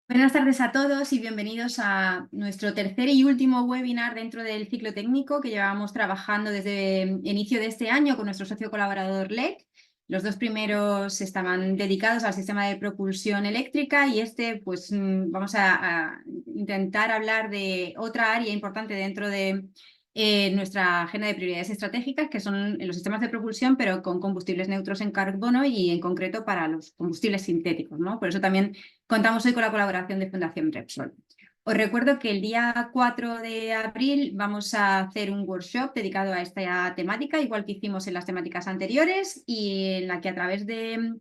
Buenas tardes a todos y bienvenidos a nuestro tercer y último webinar dentro del ciclo técnico que llevamos trabajando desde inicio de este año con nuestro socio colaborador LEC. Los dos primeros estaban dedicados al sistema de propulsión eléctrica y pues vamos a intentar hablar de otra área importante dentro de nuestra agenda de prioridades estratégicas, que son los sistemas de propulsión, pero con combustibles neutros en carbono y en concreto para los combustibles sintéticos, ¿no? Por eso también contamos hoy con la colaboración de Fundación Repsol. Os recuerdo que el día 4 de abril vamos a hacer un workshop dedicado a esta temática, igual que hicimos en las temáticas anteriores, y en la que a través de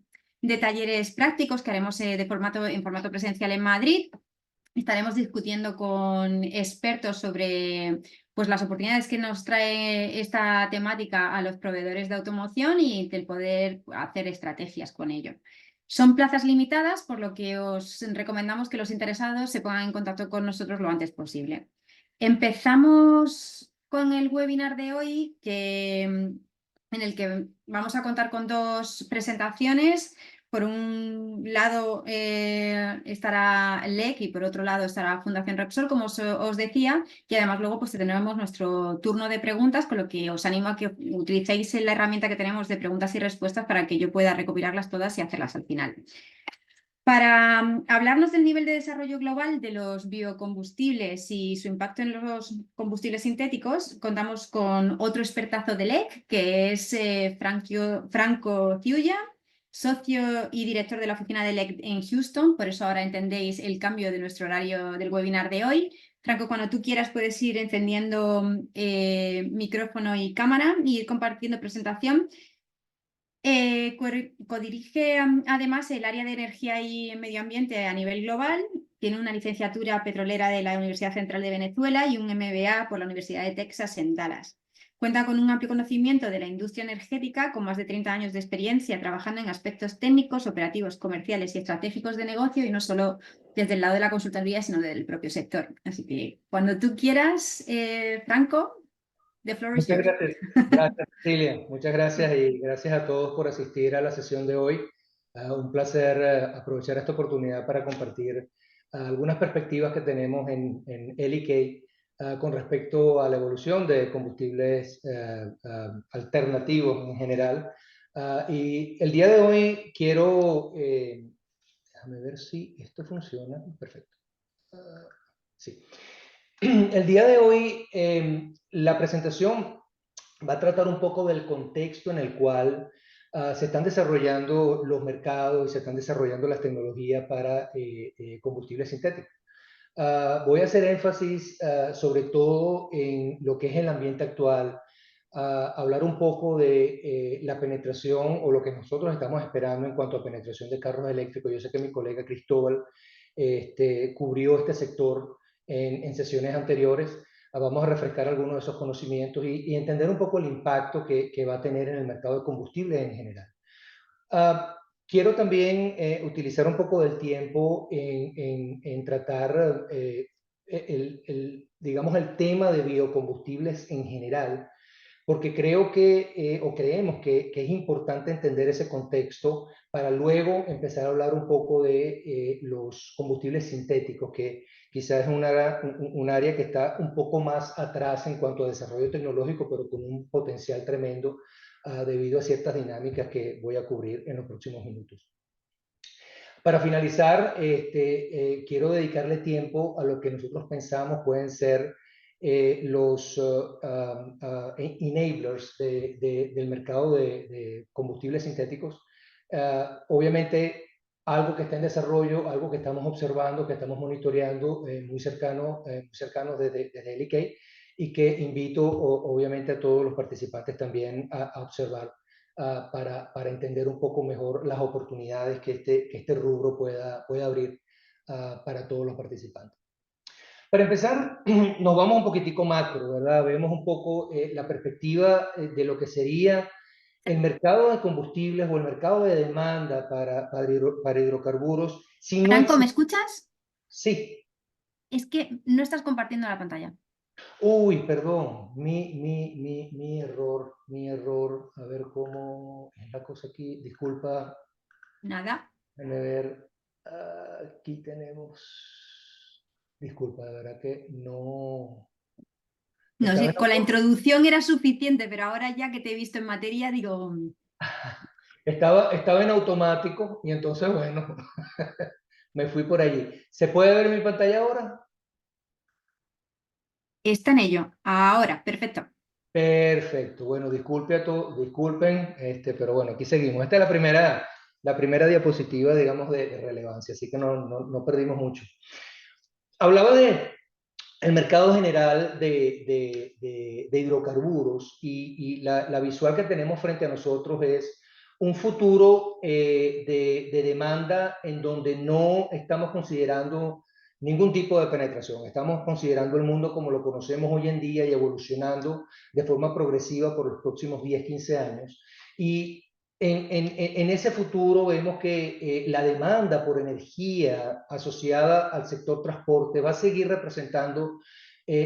talleres prácticos que haremos en formato presencial en Madrid, estaremos discutiendo con expertos sobre pues, las oportunidades que nos trae esta temática a los proveedores de automoción y del poder hacer estrategias con ello. Son plazas limitadas, por lo que os recomendamos que los interesados se pongan en contacto con nosotros lo antes posible. Empezamos con el webinar de hoy, en el que vamos a contar con dos presentaciones. Por un lado estará LEC y por otro lado estará Fundación Repsol, como os decía, y además luego pues tendremos nuestro turno de preguntas, con lo que os animo a que utilicéis la herramienta que tenemos de preguntas y respuestas para que yo pueda recopilarlas todas y hacerlas al final. Para hablarnos del nivel de desarrollo global de los biocombustibles y su impacto en los combustibles sintéticos, contamos con otro expertazo de LEC, que es Franco Ciulla, socio y director de la oficina de LEC en Houston. Por eso ahora entendéis el cambio de nuestro horario del webinar de hoy. Franco, cuando tú quieras puedes ir encendiendo micrófono y cámara y ir compartiendo presentación. Codirige además el área de energía y medio ambiente a nivel global. Tiene una licenciatura petrolera de la Universidad Central de Venezuela y un MBA por la Universidad de Texas en Dallas. Cuenta con un amplio conocimiento de la industria energética, con más de 30 años de experiencia trabajando en aspectos técnicos, operativos, comerciales y estratégicos de negocio, y no solo desde el lado de la consultoría, sino del propio sector. Así que cuando tú quieras, Franco, the floor is Muchas yours. gracias. Gracias, Cecilia. Muchas gracias y gracias a todos por asistir a la sesión de hoy. Un placer aprovechar esta oportunidad para compartir algunas perspectivas que tenemos en LEK con respecto a la evolución de combustibles alternativos en general. Y el día de hoy quiero, déjame ver si esto funciona. Perfecto. Sí. El día de hoy la presentación va a tratar un poco del contexto en el cual se están desarrollando los mercados y se están desarrollando las tecnologías para combustibles sintéticos. Voy a hacer énfasis sobre todo en lo que es el ambiente actual, hablar un poco de la penetración o lo que nosotros estamos esperando en cuanto a penetración de carros eléctricos. Yo sé que mi colega Cristóbal cubrió este sector en sesiones anteriores. Vamos a refrescar algunos de esos conocimientos y entender un poco el impacto que va a tener en el mercado de combustibles en general. Quiero también utilizar un poco del tiempo en tratar digamos, el tema de biocombustibles en general, porque creo que, o creemos que es importante entender ese contexto para luego empezar a hablar un poco de los combustibles sintéticos, que quizás es un área que está un poco más atrás en cuanto a desarrollo tecnológico, pero con un potencial tremendo debido a ciertas dinámicas que voy a cubrir en los próximos minutos. Para finalizar, quiero dedicarle tiempo a lo que nosotros pensamos pueden ser los enablers del mercado de combustibles sintéticos. Obviamente, algo que está en desarrollo, algo que estamos observando, que estamos monitoreando muy cercano desde LEK, y que invito obviamente a todos los participantes también a observar para entender un poco mejor las oportunidades que este rubro pueda abrir para todos los participantes. Para empezar, nos vamos un poquitico macro, ¿verdad? Vemos un poco la perspectiva de lo que sería el mercado de combustibles o el mercado de demanda para hidrocarburos. Si no Franco, ¿me existe, escuchas? sí. Es que no estás compartiendo la pantalla. Uy, perdón, mi error, mi error. A ver cómo es la cosa aquí. Disculpa. Nada. Déjame ver. Aquí tenemos, disculpa, de verdad que no, No estaba sé, en con la introducción era suficiente, pero ahora ya que te he visto en materia, digo, estaba en automático y entonces, bueno, me fui por allí. ¿Se puede ver mi pantalla ahora? está en ello. Ahora, perfecto. Perfecto. Bueno, disculpen, pero bueno, aquí seguimos. Esta es la primera diapositiva, digamos, de relevancia, así que no perdimos mucho. Hablaba de el mercado general de hidrocarburos y la visual que tenemos frente a nosotros es un futuro de demanda en donde no estamos considerando ningún tipo de penetración. Estamos considerando el mundo como lo conocemos hoy en día y evolucionando de forma progresiva por los próximos 10, 15 años. Y en ese futuro vemos que la demanda por energía asociada al sector transporte va a seguir representando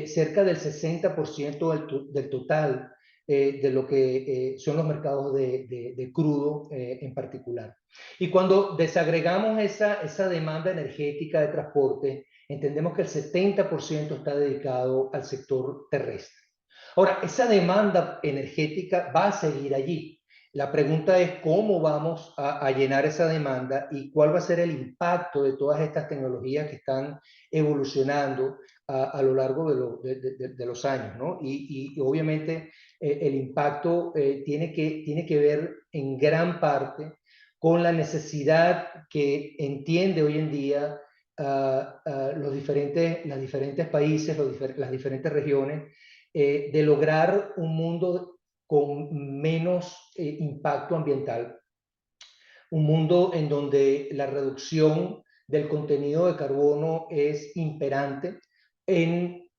cerca del 60% del total de lo que son los mercados de crudo en particular. Y cuando desagregamos esa demanda energética de transporte, entendemos que el 70% está dedicado al sector terrestre. Ahora, esa demanda energética va a seguir allí. La pregunta es cómo vamos a llenar esa demanda y cuál va a ser el impacto de todas estas tecnologías que están evolucionando a lo largo de los años, ¿no? Y obviamente el impacto tiene que ver en gran parte con la necesidad que entiende hoy en día los diferentes países, las diferentes regiones, de lograr un mundo con menos impacto ambiental, un mundo en donde la reducción del contenido de carbono es imperante, en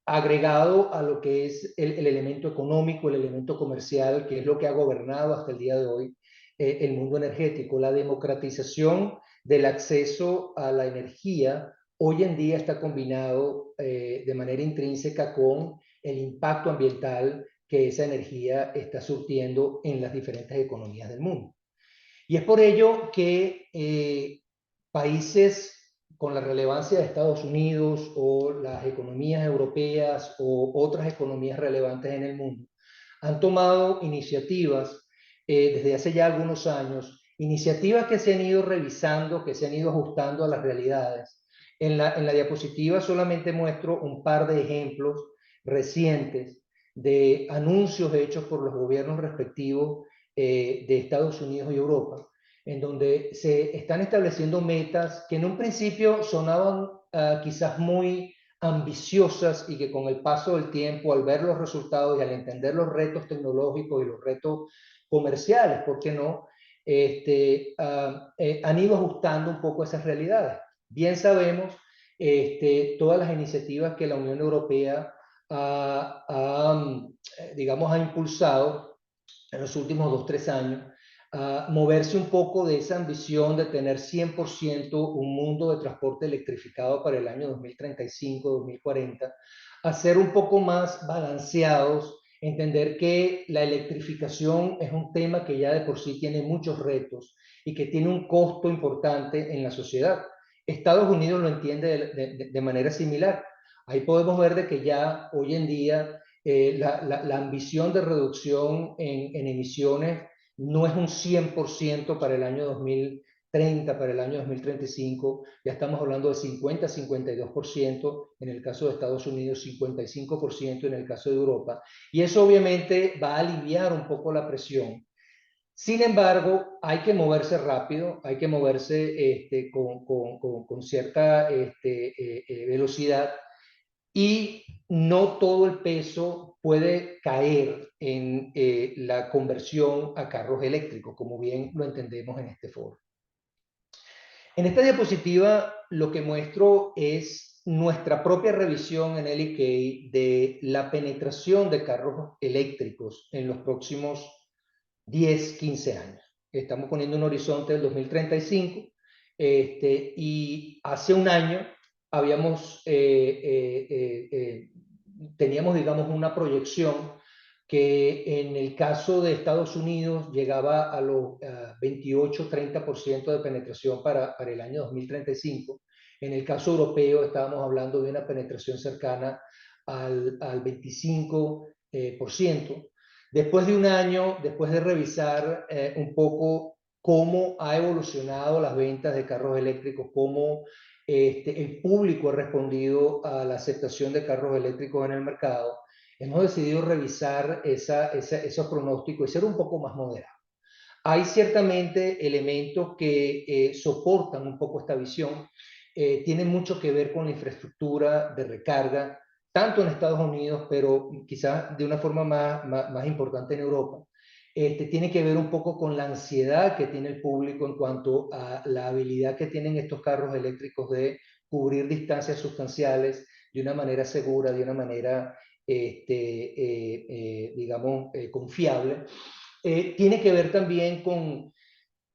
agregado a lo que es el elemento económico, el elemento comercial, que es lo que ha gobernado hasta el día de hoy el mundo energético. La democratización del acceso a la energía hoy en día está combinado de manera intrínseca con el impacto ambiental que esa energía está surtiendo en las diferentes economías del mundo. Y es por ello que países con la relevancia de Estados Unidos o las economías europeas o otras economías relevantes en el mundo han tomado iniciativas desde hace ya algunos años, iniciativas que se han ido revisando, que se han ido ajustando a las realidades. En la diapositiva solamente muestro un par de ejemplos recientes de anuncios hechos por los gobiernos respectivos de Estados Unidos y Europa, en donde se están estableciendo metas que en un principio sonaban quizás muy ambiciosas y que con el paso del tiempo, al ver los resultados y al entender los retos tecnológicos y los retos comerciales, ¿por qué no? Han ido ajustando un poco esas realidades. Bien sabemos todas las iniciativas que la Unión Europea digamos, ha impulsado en los últimos 2, 3 años, moverse un poco de esa ambición de tener 100% un mundo de transporte electrificado para el año 2035, 2040, a ser un poco más balanceados, entender que la electrificación es un tema que ya de por sí tiene muchos retos y que tiene un costo importante en la sociedad. Estados Unidos lo entiende de manera similar. Ahí podemos ver de que ya hoy en día la ambición de reducción en emisiones no es un 100% para el año 2030, para el año 2035, ya estamos hablando de 50-52%, en el caso de Estados Unidos 55% en el caso de Europa, y eso obviamente va a aliviar un poco la presión. Sin embargo, hay que moverse rápido, hay que moverse con cierta velocidad, y no todo el peso puede caer en la conversión a carros eléctricos, como bien lo entendemos en este foro. En esta diapositiva lo que muestro es nuestra propia revisión en LK de la penetración de carros eléctricos en los próximos 10, 15 años. Estamos poniendo un horizonte del 2035 y hace un año habíamos, teníamos, digamos, una proyección que en el caso de Estados Unidos llegaba a los 28-30% de penetración para el año 2035. En el caso europeo estábamos hablando de una penetración cercana al 25%. Después de un año, después de revisar un poco cómo ha evolucionado las ventas de carros eléctricos, cómo el público ha respondido a la aceptación de carros eléctricos en el mercado, hemos decidido revisar esos pronósticos y ser un poco más moderados. Hay ciertamente elementos que soportan un poco esta visión. Tienen mucho que ver con la infraestructura de recarga, tanto en Estados Unidos, pero quizás de una forma más importante en Europa. Tiene que ver un poco con la ansiedad que tiene el público en cuanto a la habilidad que tienen estos carros eléctricos de cubrir distancias sustanciales de una manera segura, de una manera, digamos, confiable. Tiene que ver también con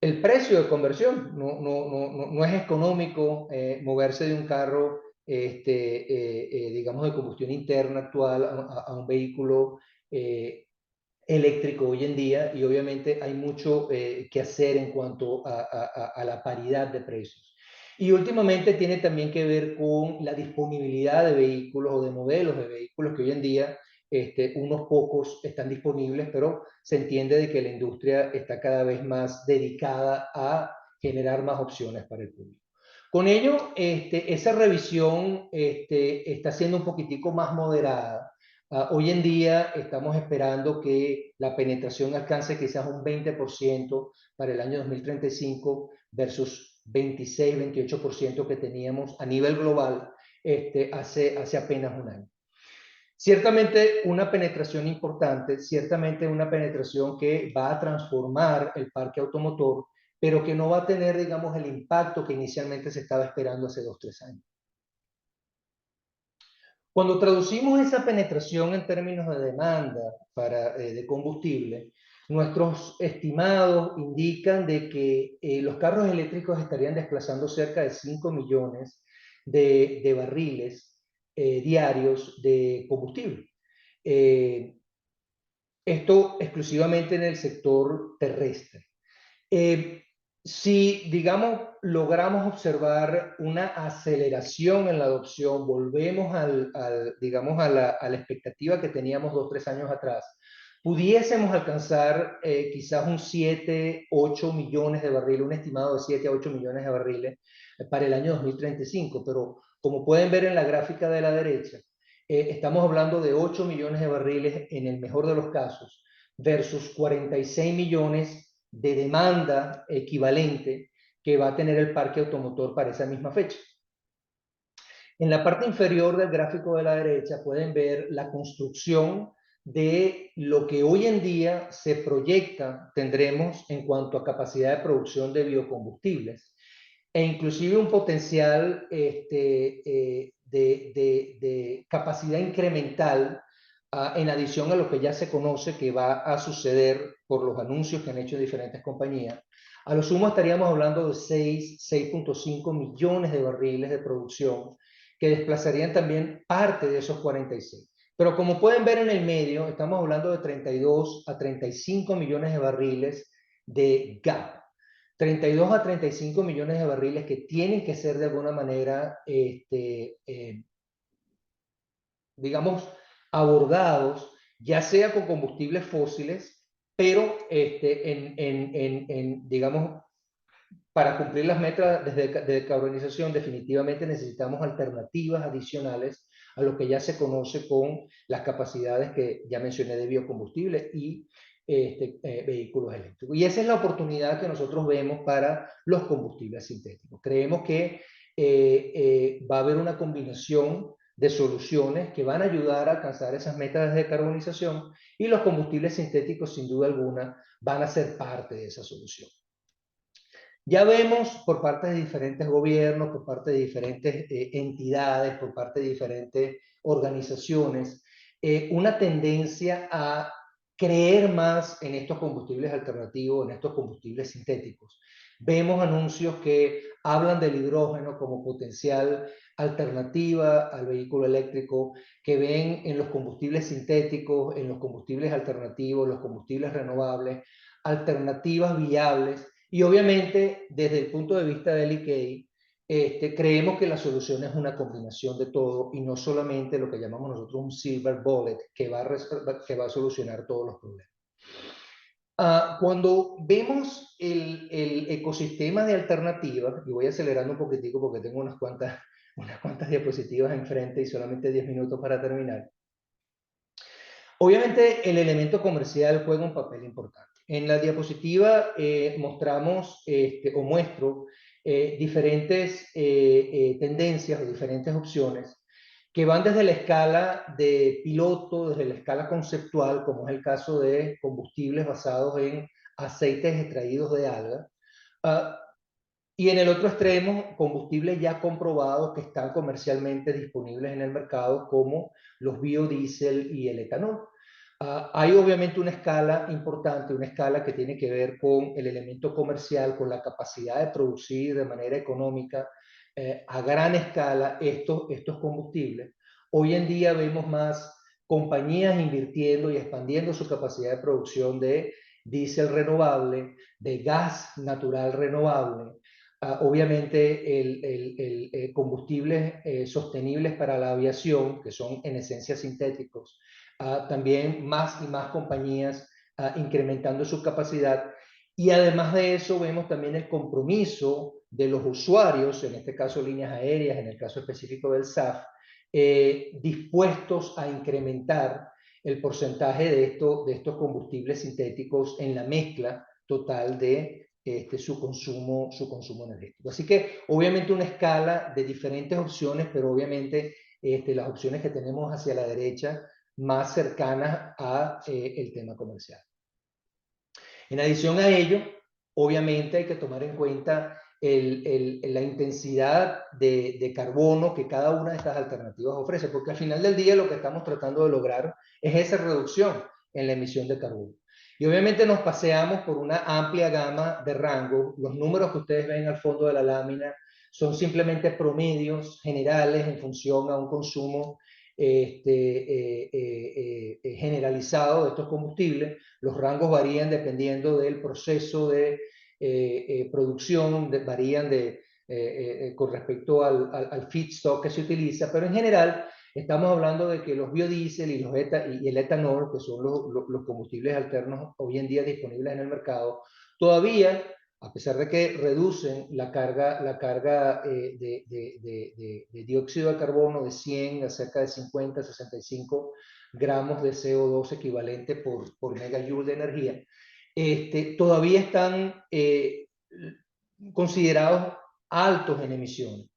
el precio de conversión. No es económico moverse de un carro, digamos, de combustión interna actual a un vehículo eléctrico hoy en día, y obviamente hay mucho que hacer en cuanto a la paridad de precios. Y últimamente tiene también que ver con la disponibilidad de vehículos o de modelos de vehículos que hoy en día unos pocos están disponibles, pero se entiende de que la industria está cada vez más dedicada a generar más opciones para el público. Con ello, esa revisión está siendo un poquitico más moderada. Hoy en día estamos esperando que la penetración alcance quizás un 20% para el año 2035 versus 26-28% que teníamos a nivel global hace apenas un año. Ciertamente una penetración importante, ciertamente una penetración que va a transformar el parque automotor, pero que no va a tener, digamos, el impacto que inicialmente se estaba esperando hace 2-3 años. Cuando traducimos esa penetración en términos de demanda de combustible, nuestros estimados indican de que los carros eléctricos estarían desplazando cerca de 5 millones de barriles diarios de combustible. Esto exclusivamente en el sector terrestre. Si, digamos, logramos observar una aceleración en la adopción, volvemos digamos, a la expectativa que teníamos 2-3 años atrás, pudiésemos alcanzar quizás un 7-8 millones de barriles, un estimado de 7-8 millones de barriles para el año 2035, pero como pueden ver en la gráfica de la derecha, estamos hablando de 8 millones de barriles en el mejor de los casos, versus 46 millones de demanda equivalente que va a tener el parque automotor para esa misma fecha. En la parte inferior del gráfico de la derecha pueden ver la construcción de lo que hoy en día se proyecta tendremos en cuanto a capacidad de producción de biocombustibles, e inclusive un potencial de capacidad incremental en adición a lo que ya se conoce que va a suceder por los anuncios que han hecho diferentes compañías. A lo sumo estaríamos hablando de 6.5 millones de barriles de producción que desplazarían también parte de esos 46. Pero como pueden ver en el medio, estamos hablando de 32-35 millones de barriles de gap. 32-35 millones de barriles que tienen que ser de alguna manera, digamos, abordados, ya sea con combustibles fósiles, pero digamos, para cumplir las metas de decarbonización definitivamente necesitamos alternativas adicionales a lo que ya se conoce con las capacidades que ya mencioné de biocombustible y vehículos eléctricos. Y esa es la oportunidad que nosotros vemos para los combustibles sintéticos. Creemos que va a haber una combinación de soluciones que van a ayudar a alcanzar esas metas de decarbonización, y los combustibles sintéticos sin duda alguna van a ser parte de esa solución. Ya vemos por parte de diferentes gobiernos, por parte de diferentes entidades, por parte de diferentes organizaciones, una tendencia a creer más en estos combustibles alternativos, en estos combustibles sintéticos. vemos anuncios que hablan del hidrógeno como potencial alternativa al vehículo eléctrico, que ven en los combustibles sintéticos, en los combustibles alternativos, los combustibles renovables, alternativas viables. Y obviamente, desde el punto de vista del IKEA, creemos que la solución es una combinación de todo y no solamente lo que llamamos nosotros un silver bullet que va a solucionar todos los problemas. Cuando vemos el ecosistema de alternativas, y voy acelerando un poquitico porque tengo unas cuantas diapositivas enfrente y solamente 10 minutos para terminar. Obviamente el elemento comercial juega un papel importante. En la diapositiva mostramos o muestro diferentes tendencias o diferentes opciones que van desde la escala de piloto, desde la escala conceptual, como es el caso de combustibles basados en aceites extraídos de alga, y en el otro extremo, combustibles ya comprobados que están comercialmente disponibles en el mercado, como los biodiesel y el etanol. Hay obviamente una escala importante, una escala que tiene que ver con el elemento comercial, con la capacidad de producir de manera económica a gran escala estos combustibles. Hoy en día vemos más compañías invirtiendo y expandiendo su capacidad de producción de diésel renovable, de gas natural renovable, obviamente combustibles sostenibles para la aviación, que son en esencia sintéticos, también más y más compañías incrementando su capacidad. Y además de eso vemos también el compromiso de los usuarios, en este caso líneas aéreas, en el caso específico del SAF, dispuestos a incrementar el porcentaje de estos combustibles sintéticos en la mezcla total de su consumo energético. Así que obviamente una escala de diferentes opciones, pero obviamente las opciones que tenemos hacia la derecha más cercanas a el tema comercial. En adición a ello, obviamente hay que tomar en cuenta la intensidad de carbono que cada una de estas alternativas ofrece, porque al final del día lo que estamos tratando de lograr es esa reducción en la emisión de carbono. Y obviamente nos paseamos por una amplia gama de rangos. Los números que ustedes ven al fondo de la lámina son simplemente promedios generales en función a un consumo generalizado de estos combustibles. Los rangos varían dependiendo del proceso de producción, varían con respecto al feedstock que se utiliza, pero en general estamos hablando de que los biodiesel y el etanol, que son los combustibles alternos hoy en día disponibles en el mercado, todavía, a pesar de que reducen la carga de dióxido de carbono de 100 a cerca de 50, 65 gramos de CO2 equivalente por megajoule de energía, todavía están considerados altos en emisiones.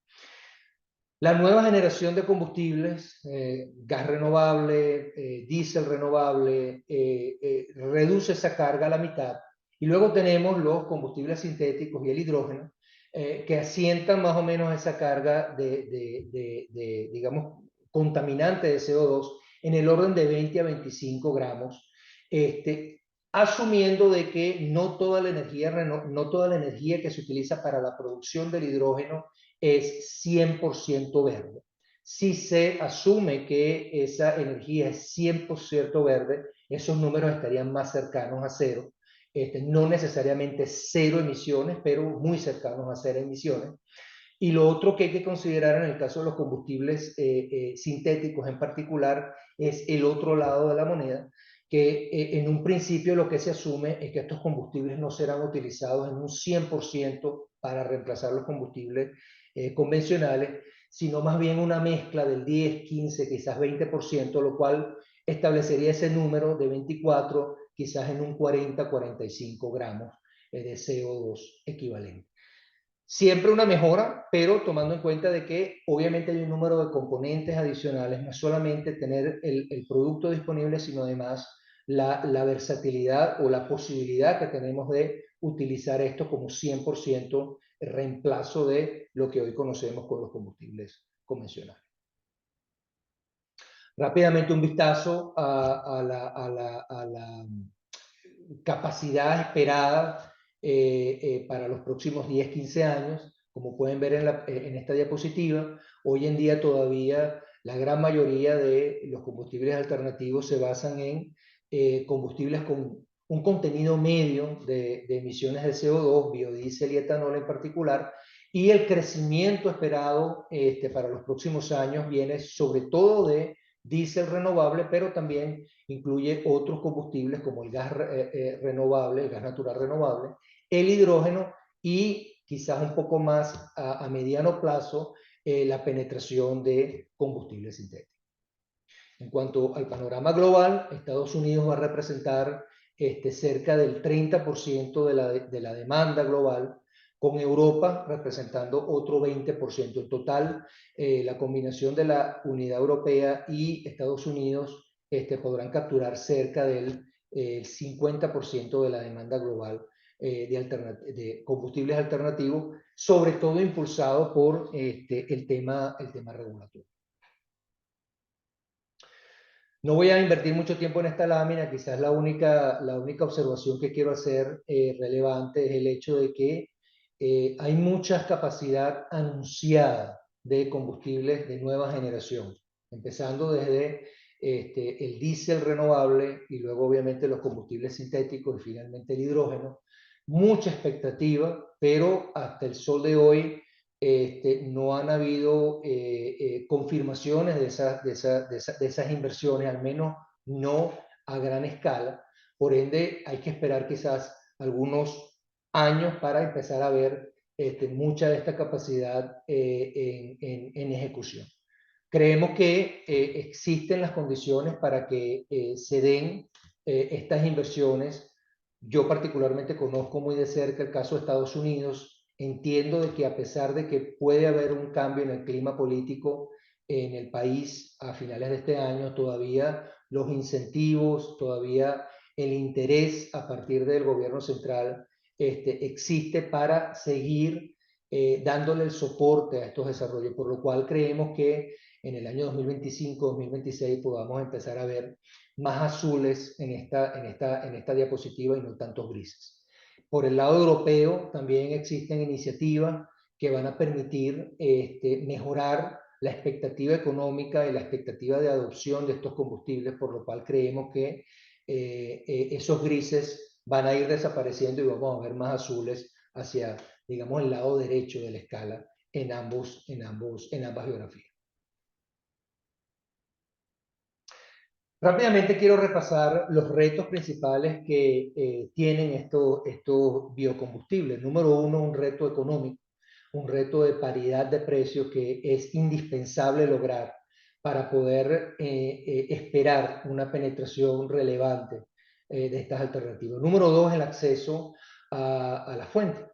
La nueva generación de combustibles, gas renovable, diésel renovable, reduce esa carga a la mitad. Y luego tenemos los combustibles sintéticos y el hidrógeno, que asientan más o menos esa carga digamos, contaminante de CO2 en el orden de 20 a 25 gramos, asumiendo de que no toda la energía que se utiliza para la producción del hidrógeno es 100% verde. Si se asume que esa energía es 100% verde, esos números estarían más cercanos a cero. No necesariamente cero emisiones, pero muy cercanos a cero emisiones. Y lo otro que hay que considerar en el caso de los combustibles sintéticos en particular es el otro lado de la moneda, que en un principio lo que se asume es que estos combustibles no serán utilizados en un 100% para reemplazar los combustibles convencionales, sino más bien una mezcla del 10, 15, quizás 20%, lo cual establecería ese número de 24 quizás en un 40, 45 gramos de CO2 equivalente. Siempre una mejora, pero tomando en cuenta de que obviamente hay un número de componentes adicionales, no solamente tener el producto disponible, sino además la versatilidad o la posibilidad que tenemos de utilizar esto como 100% reemplazo de lo que hoy conocemos con los combustibles convencionales. Rápidamente un vistazo a la capacidad esperada para los próximos 10, 15 años. Como pueden ver en esta diapositiva, hoy en día todavía la gran mayoría de los combustibles alternativos se basan en combustibles con un contenido medio de emisiones de CO2, biodiesel y etanol en particular, y el crecimiento esperado para los próximos años viene sobre todo de diésel renovable, pero también incluye otros combustibles como el gas renovable, el gas natural renovable, el hidrógeno y quizás un poco más a mediano plazo la penetración de combustibles sintéticos. En cuanto al panorama global, Estados Unidos va a representar cerca del 30% de la demanda global, con Europa representando otro 20%. En total, la combinación de la Unidad Europea y Estados Unidos podrán capturar cerca del 50% de la demanda global de combustibles alternativos, sobre todo impulsado por el tema regulatorio. No voy a invertir mucho tiempo en esta lámina, quizás la única observación que quiero hacer relevante es el hecho de que hay mucha capacidad anunciada de combustibles de nueva generación, empezando desde el diésel renovable y luego obviamente los combustibles sintéticos y finalmente el hidrógeno. Mucha expectativa, pero hasta el sol de hoy no han habido confirmaciones de esas inversiones, al menos no a gran escala. Por ende, hay que esperar quizás algunos años para empezar a ver mucha de esta capacidad en ejecución. Creemos que existen las condiciones para que se den estas inversiones. Yo particularmente conozco muy de cerca el caso de Estados Unidos. Entiendo de que a pesar de que puede haber un cambio en el clima político en el país a finales de este año, todavía los incentivos, todavía el interés a partir del gobierno central existe para seguir dándole el soporte a estos desarrollos, por lo cual creemos que en el año 2025-2026 podamos empezar a ver más azules en esta diapositiva y no tantos grises. Por el lado europeo también existen iniciativas que van a permitir mejorar la expectativa económica y la expectativa de adopción de estos combustibles, por lo cual creemos que esos grises van a ir desapareciendo y vamos a ver más azules hacia, digamos, el lado derecho de la escala en ambas geografías. Rápidamente quiero repasar los retos principales que tienen estos biocombustibles. Número uno, un reto económico, un reto de paridad de precios que es indispensable lograr para poder esperar una penetración relevante de estas alternativas. Número dos, el acceso a la fuente.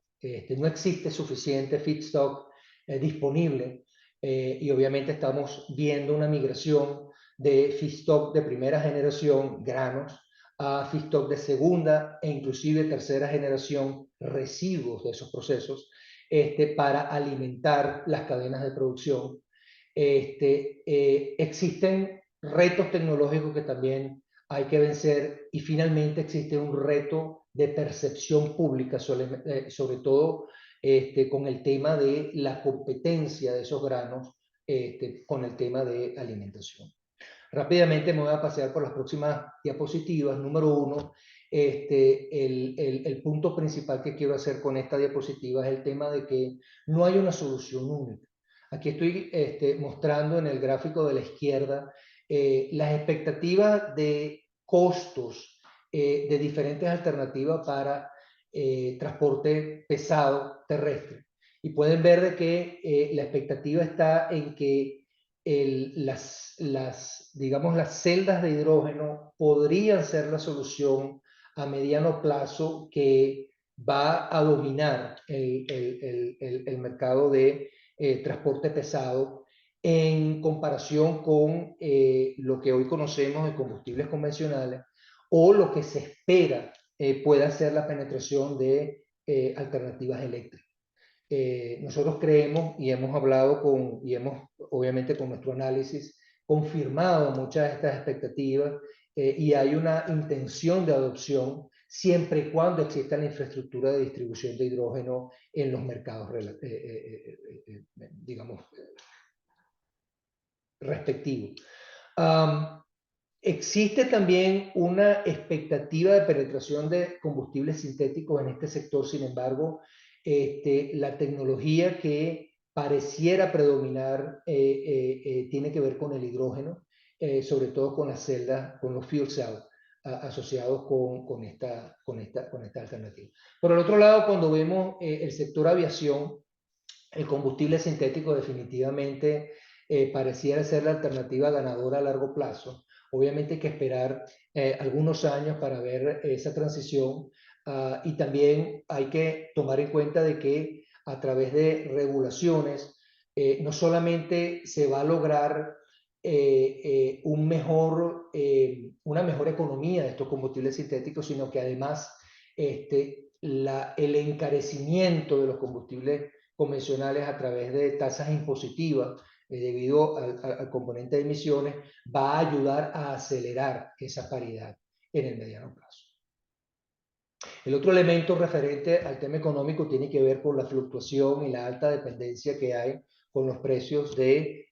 No existe suficiente feedstock disponible y obviamente estamos viendo una migración de feedstock de primera generación, granos, a feedstock de segunda e inclusive tercera generación, residuos de esos procesos, para alimentar las cadenas de producción. Existen retos tecnológicos que también hay que vencer y finalmente existe un reto de percepción pública, sobre todo con el tema de la competencia de esos granos con el tema de alimentación. Rápidamente me voy a pasear por las próximas diapositivas. Número uno, el punto principal que quiero hacer con esta diapositiva es el tema de que no hay una solución única. Aquí estoy mostrando en el gráfico de la izquierda las expectativas de costos de diferentes alternativas para transporte pesado terrestre. Y pueden ver de que la expectativa está en que digamos, las celdas de hidrógeno podrían ser la solución a mediano plazo que va a dominar el mercado de transporte pesado en comparación con lo que hoy conocemos de combustibles convencionales o lo que se espera pueda ser la penetración de alternativas eléctricas. Nosotros creemos y hemos hablado y hemos obviamente con nuestro análisis confirmado muchas de estas expectativas y hay una intención de adopción siempre y cuando exista la infraestructura de distribución de hidrógeno en los mercados, digamos, respectivos. Existe también una expectativa de penetración de combustibles sintéticos en este sector. Sin embargo, la tecnología que pareciera predominar tiene que ver con el hidrógeno, sobre todo con las celdas, con los fuel cells asociados con esta alternativa. Por el otro lado, cuando vemos el sector aviación, el combustible sintético definitivamente pareciera ser la alternativa ganadora a largo plazo. Obviamente hay que esperar algunos años para ver esa transición y también hay que tomar en cuenta de que a través de regulaciones no solamente se va a lograr una mejor economía de estos combustibles sintéticos, sino que además el encarecimiento de los combustibles convencionales a través de tasas impositivas debido al componente de emisiones va a ayudar a acelerar esa paridad en el mediano plazo. El otro elemento referente al tema económico tiene que ver con la fluctuación y la alta dependencia que hay con los precios de,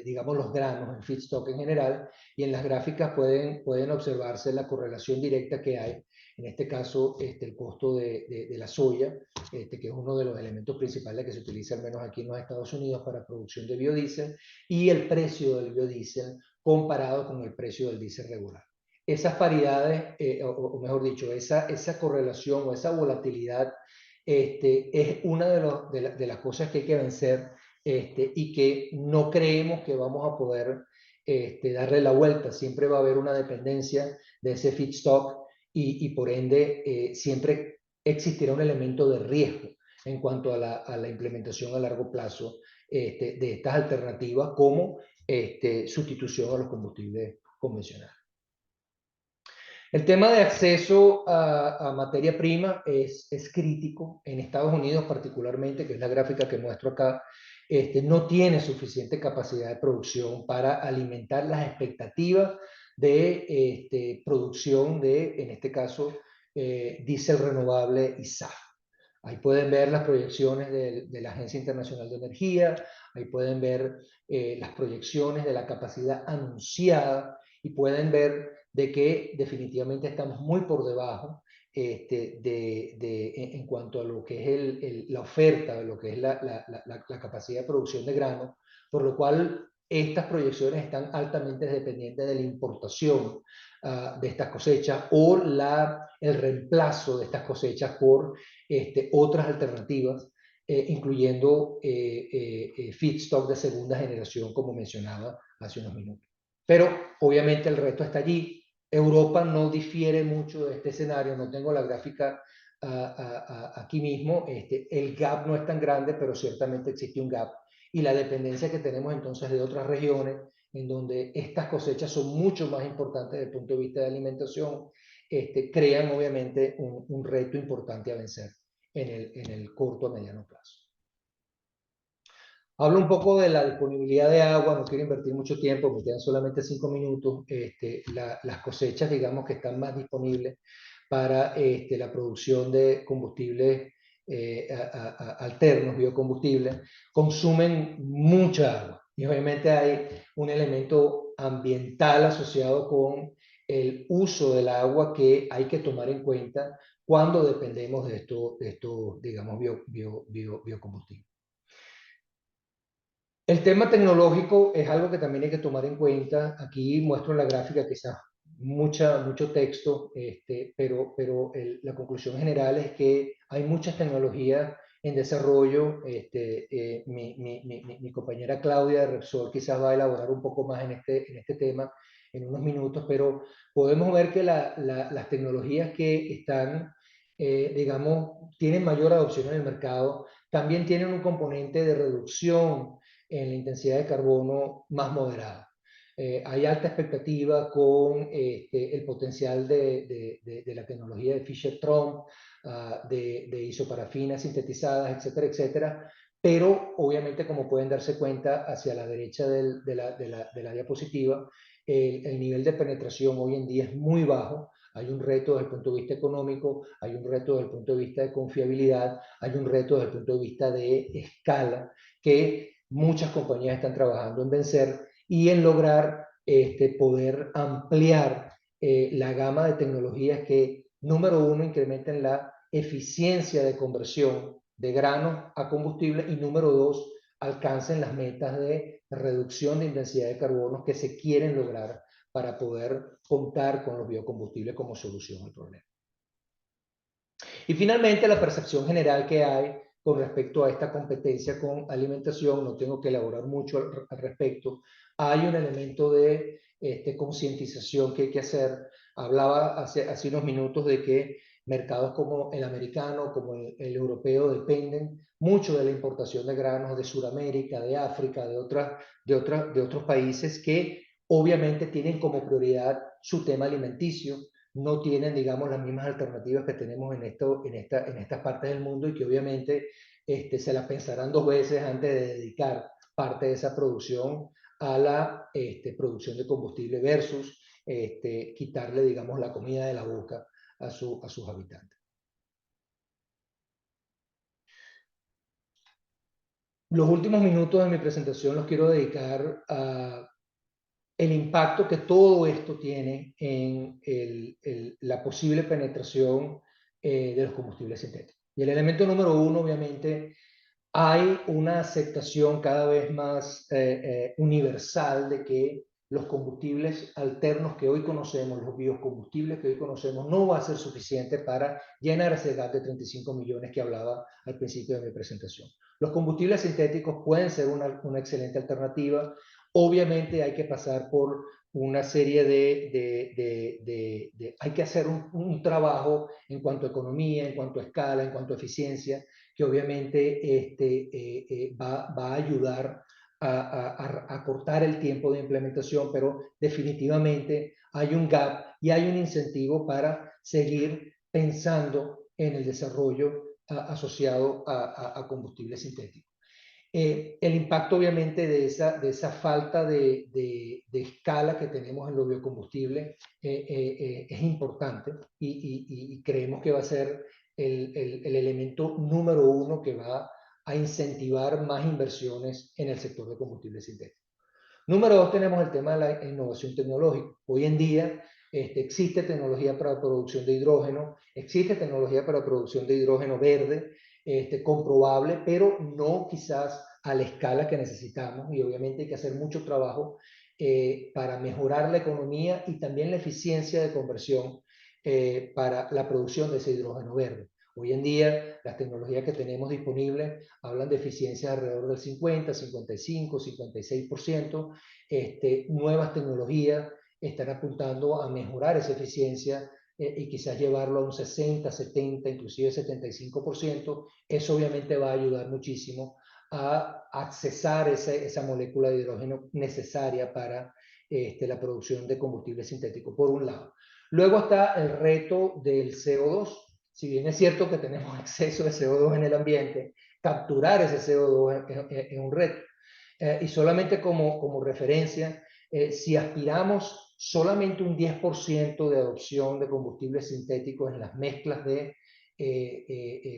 digamos, los granos, el feedstock en general, y en las gráficas pueden observarse la correlación directa que hay, en este caso, el costo de la soya, que es uno de los elementos principales que se utiliza al menos aquí en los Estados Unidos para producción de biodiesel, y el precio del biodiesel comparado con el precio del diésel regular. Esas paridades, o mejor dicho, esa correlación o esa volatilidad es una de las cosas que hay que vencer y que no creemos que vamos a poder darle la vuelta. Siempre va a haber una dependencia de ese feedstock y por ende siempre existirá un elemento de riesgo en cuanto a la implementación a largo plazo de estas alternativas como sustitución a los combustibles convencionales. El tema de acceso a materia prima es crítico. En Estados Unidos particularmente, que es la gráfica que muestro acá, no tiene suficiente capacidad de producción para alimentar las expectativas de producción de, en este caso, diésel renovable y SAF. Ahí pueden ver las proyecciones de la Agencia Internacional de Energía, ahí pueden ver las proyecciones de la capacidad anunciada y pueden ver de que definitivamente estamos muy por debajo en cuanto a lo que es la oferta, lo que es la capacidad de producción de grano, por lo cual estas proyecciones están altamente dependientes de la importación de estas cosechas o el reemplazo de estas cosechas por otras alternativas, incluyendo feedstock de segunda generación, como mencionaba hace unos minutos. Pero obviamente el reto está allí. Europa no difiere mucho de este escenario, no tengo la gráfica aquí mismo, el gap no es tan grande, pero ciertamente existe un gap. Y la dependencia que tenemos entonces de otras regiones, en donde estas cosechas son mucho más importantes desde el punto de vista de alimentación, crean obviamente un reto importante a vencer en el corto a mediano plazo. Hablo un poco de la disponibilidad de agua, no quiero invertir mucho tiempo, me quedan solamente 5 minutos. Las cosechas, digamos, que están más disponibles para la producción de combustibles alternos, biocombustibles, consumen mucha agua. Y obviamente hay un elemento ambiental asociado con el uso del agua que hay que tomar en cuenta cuando dependemos de estos digamos, biocombustibles. El tema tecnológico es algo que también hay que tomar en cuenta. Aquí muestro en la gráfica quizás mucho texto, pero la conclusión general es que hay muchas tecnologías en desarrollo. Mi compañera Claudia de Repsol quizás va a elaborar un poco más en este tema en unos minutos, pero podemos ver que las tecnologías que están, digamos, tienen mayor adopción en el mercado, también tienen un componente de reducción en la intensidad de carbono más moderada. Hay alta expectativa con el potencial de la tecnología de Fischer-Tropsch, de isoparafinas sintetizadas, etcétera, etcétera, pero obviamente, como pueden darse cuenta, hacia la derecha de la diapositiva, el nivel de penetración hoy en día es muy bajo, Hay un reto desde el punto de vista económico, hay un reto desde el punto de vista de confiabilidad, hay un reto desde el punto de vista de escala que muchas compañías están trabajando en vencer y en lograr poder ampliar la gama de tecnologías que, número uno, incrementen la eficiencia de conversión de grano a combustible y, número dos, alcancen las metas de reducción de intensidad de carbono que se quieren lograr para poder contar con los biocombustibles como solución al problema. Y finalmente, la percepción general que hay con respecto a esta competencia con alimentación, no tengo que elaborar mucho al respecto, hay un elemento de concientización que hay que hacer. Hablaba hace unos minutos de que mercados como el americano, como el europeo, dependen mucho de la importación de granos de Sudamérica, de África, de otros países que obviamente tienen como prioridad su tema alimenticio, no tienen, digamos, las mismas alternativas que tenemos en estas partes del mundo y que obviamente se las pensarán dos veces antes de dedicar parte de esa producción a la producción de combustible versus quitarle, digamos, la comida de la boca a sus habitantes. Los últimos minutos de mi presentación los quiero dedicar a el impacto que todo esto tiene en la posible penetración de los combustibles sintéticos. Y el elemento número uno, obviamente, hay una aceptación cada vez más universal de que los combustibles alternos que hoy conocemos, los biocombustibles que hoy conocemos, no va a ser suficiente para llenar ese gap de 35 millones que hablaba al principio de mi presentación. Los combustibles sintéticos pueden ser una excelente alternativa. Obviamente hay que pasar por una serie hay que hacer un trabajo en cuanto a economía, en cuanto a escala, en cuanto a eficiencia, que obviamente va a ayudar a cortar el tiempo de implementación, pero definitivamente hay un gap y hay un incentivo para seguir pensando en el desarrollo asociado a combustibles sintéticos. El impacto obviamente de esa falta de escala que tenemos en los biocombustibles es importante y creemos que va a ser el elemento número uno que va a incentivar más inversiones en el sector de combustibles sintéticos. Número dos, tenemos el tema de la innovación tecnológica. Hoy en día existe tecnología para la producción de hidrógeno, existe tecnología para la producción de hidrógeno verde, comprobable, pero no quizás a la escala que necesitamos y obviamente hay que hacer mucho trabajo para mejorar la economía y también la eficiencia de conversión para la producción de ese hidrógeno verde. Hoy en día, las tecnologías que tenemos disponibles hablan de eficiencia alrededor del 50, 55, 56%. Nuevas tecnologías están apuntando a mejorar esa eficiencia y quizás llevarlo a un 60, 70, inclusive 75%. Eso obviamente va a ayudar muchísimo a accesar esa molécula de hidrógeno necesaria para la producción de combustible sintético, por un lado. Luego está el reto del CO2. Si bien es cierto que tenemos exceso de CO2 en el ambiente, capturar ese CO2 es un reto. Y solamente como referencia, si aspiramos solamente un 10% de adopción de combustibles sintéticos en las mezclas de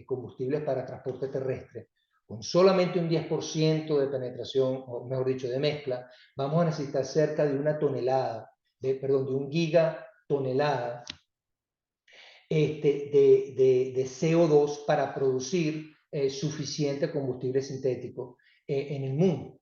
combustibles para transporte terrestre, con solamente un 10% de penetración, o mejor dicho, de mezcla, vamos a necesitar cerca de una tonelada, de un gigatonelada de CO2 para producir suficiente combustible sintético en el mundo.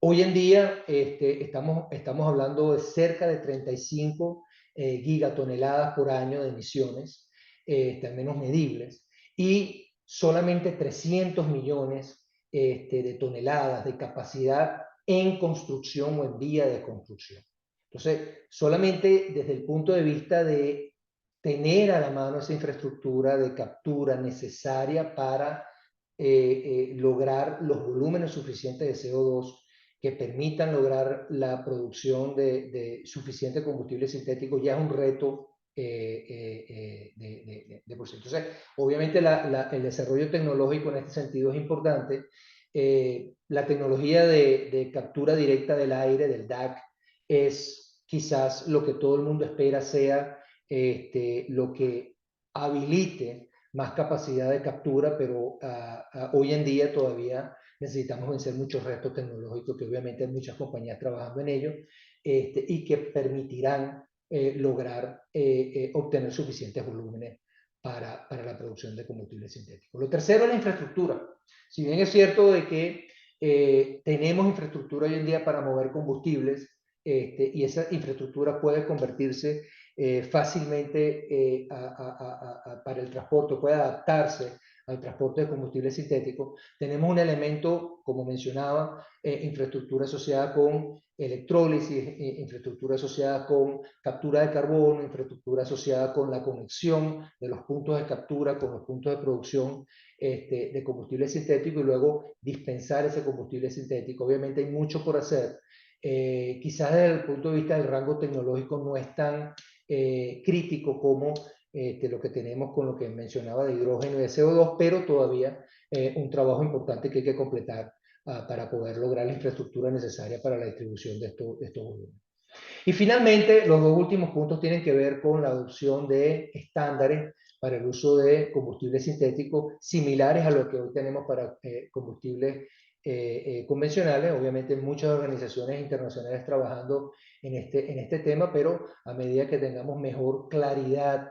Hoy en día estamos hablando de cerca de 35 gigatoneladas por año de emisiones, al menos medibles, y solamente 300 millones de toneladas de capacidad en construcción o en vía de construcción. Entonces, solamente desde el punto de vista de tener a la mano esa infraestructura de captura necesaria para lograr los volúmenes suficientes de CO2 que permitan lograr la producción de suficiente combustible sintético ya es un reto de por sí. Entonces, obviamente el desarrollo tecnológico en este sentido es importante. La tecnología de captura directa del aire, del DAC, es quizás lo que todo el mundo espera sea lo que habilite más capacidad de captura, pero hoy en día todavía necesitamos vencer muchos retos tecnológicos que obviamente hay muchas compañías trabajando en ello y que permitirán lograr obtener suficientes volúmenes para la producción de combustible sintético. Lo tercero es la infraestructura. Si bien es cierto de que tenemos infraestructura hoy en día para mover combustibles, y esa infraestructura puede convertirse fácilmente para el transporte, puede adaptarse al transporte de combustible sintético. Tenemos un elemento, como mencionaba, infraestructura asociada con electrólisis, infraestructura asociada con captura de carbono, infraestructura asociada con la conexión de los puntos de captura con los puntos de producción de combustible sintético y luego dispensar ese combustible sintético. Obviamente hay mucho por hacer. Quizás desde el punto de vista del rango tecnológico no es tan crítico como lo que tenemos con lo que mencionaba de hidrógeno y de CO2, pero todavía un trabajo importante que hay que completar para poder lograr la infraestructura necesaria para la distribución de estos volúmenes. Y finalmente, los dos últimos puntos tienen que ver con la adopción de estándares para el uso de combustibles sintéticos similares a lo que hoy tenemos para combustibles convencionales. Obviamente muchas organizaciones internacionales trabajando en este tema, pero a medida que tengamos mejor claridad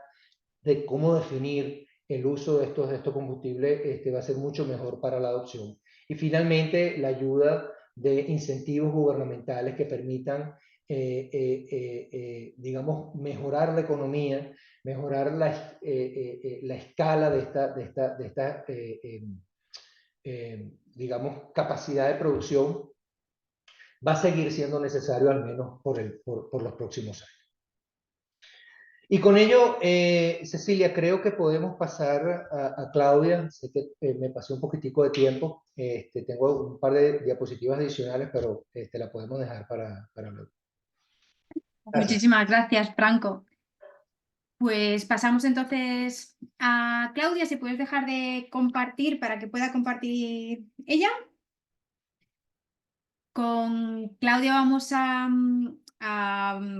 de cómo definir el uso de estos combustibles, va a ser mucho mejor para la adopción. Y finalmente, la ayuda de incentivos gubernamentales que permitan, digamos, mejorar la economía, mejorar la escala de esta digamos, capacidad de producción, va a seguir siendo necesario al menos por los próximos años. Y con ello, Cecilia, creo que podemos pasar a Claudia. Sé que me pasé un poquitico de tiempo. Tengo un par de diapositivas adicionales, pero la podemos dejar para luego. Gracias. Muchísimas gracias, Franco. Pues pasamos entonces a Claudia, si puedes dejar de compartir para que pueda compartir ella. Con Claudia vamos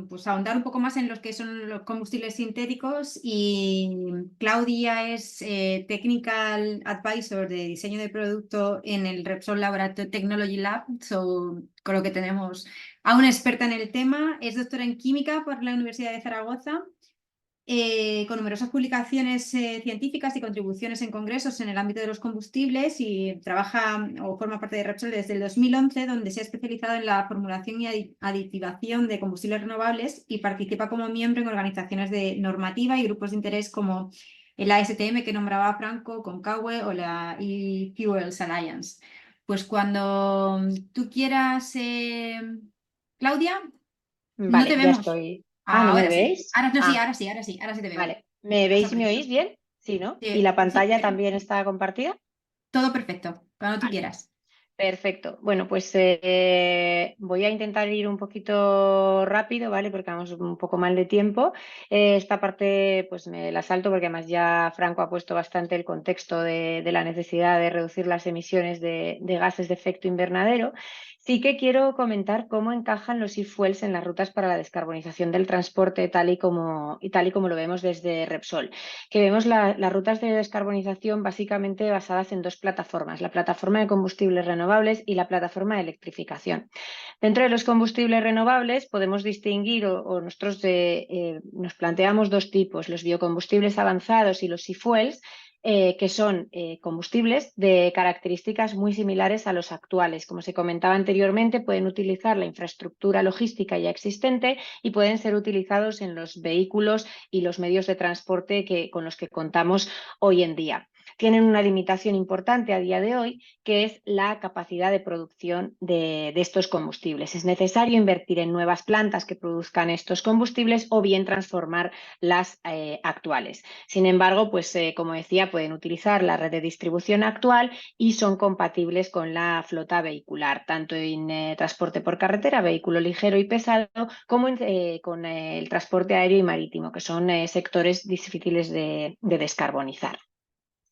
pues ahondar un poco más en los que son los combustibles sintéticos y Claudia es Technical Advisor de diseño de producto en el Repsol Laboratory Technology Lab, con lo que tenemos a una experta en el tema. Es doctora en química por la Universidad de Zaragoza. Con numerosas publicaciones científicas y contribuciones en congresos en el ámbito de los combustibles y trabaja o forma parte de Repsol desde el 2011, donde se ha especializado en la formulación y aditivación de combustibles renovables y participa como miembro en organizaciones de normativa y grupos de interés como el ASTM que nombraba Franco, Concagua o la E-Fuels Alliance. Pues cuando tú quieras, Claudia, no te Vale, ya vemos. estoy. Ah, ¿no me Ahora sí. veis? Ahora no, sí, Ah, ahora sí te veo. vale. ¿Me Pasa veis y por me aquí. oís bien? Sí, ¿no? ¿Y Sí, la pantalla sí, también está compartida? todo perfecto, cuando tú Vale, quieras. perfecto. Bueno, pues voy a intentar ir un poquito rápido, ¿vale? Porque vamos un poco mal de tiempo. Esta parte pues me la salto porque además ya Franco ha puesto bastante el contexto de la necesidad de reducir las emisiones de gases de efecto invernadero. Sí que quiero comentar cómo encajan los e-fuels en las rutas para la descarbonización del transporte tal y como lo vemos desde Repsol. Que vemos las rutas de descarbonización básicamente basadas en dos plataformas, la plataforma de combustibles renovables y la plataforma de electrificación. Dentro de los combustibles renovables podemos distinguir o nosotros nos planteamos dos tipos, los biocombustibles avanzados y los e-fuels, que son combustibles de características muy similares a los actuales. Como se comentaba anteriormente, pueden utilizar la infraestructura logística ya existente y pueden ser utilizados en los vehículos y los medios de transporte con los que contamos hoy en día. Tienen una limitación importante a día de hoy, que es la capacidad de producción de estos combustibles. Es necesario invertir en nuevas plantas que produzcan estos combustibles o bien transformar las actuales. Sin embargo, pues como decía, pueden utilizar la red de distribución actual y son compatibles con la flota vehicular, tanto en transporte por carretera, vehículo ligero y pesado, como con el transporte aéreo y marítimo, que son sectores difíciles de descarbonizar.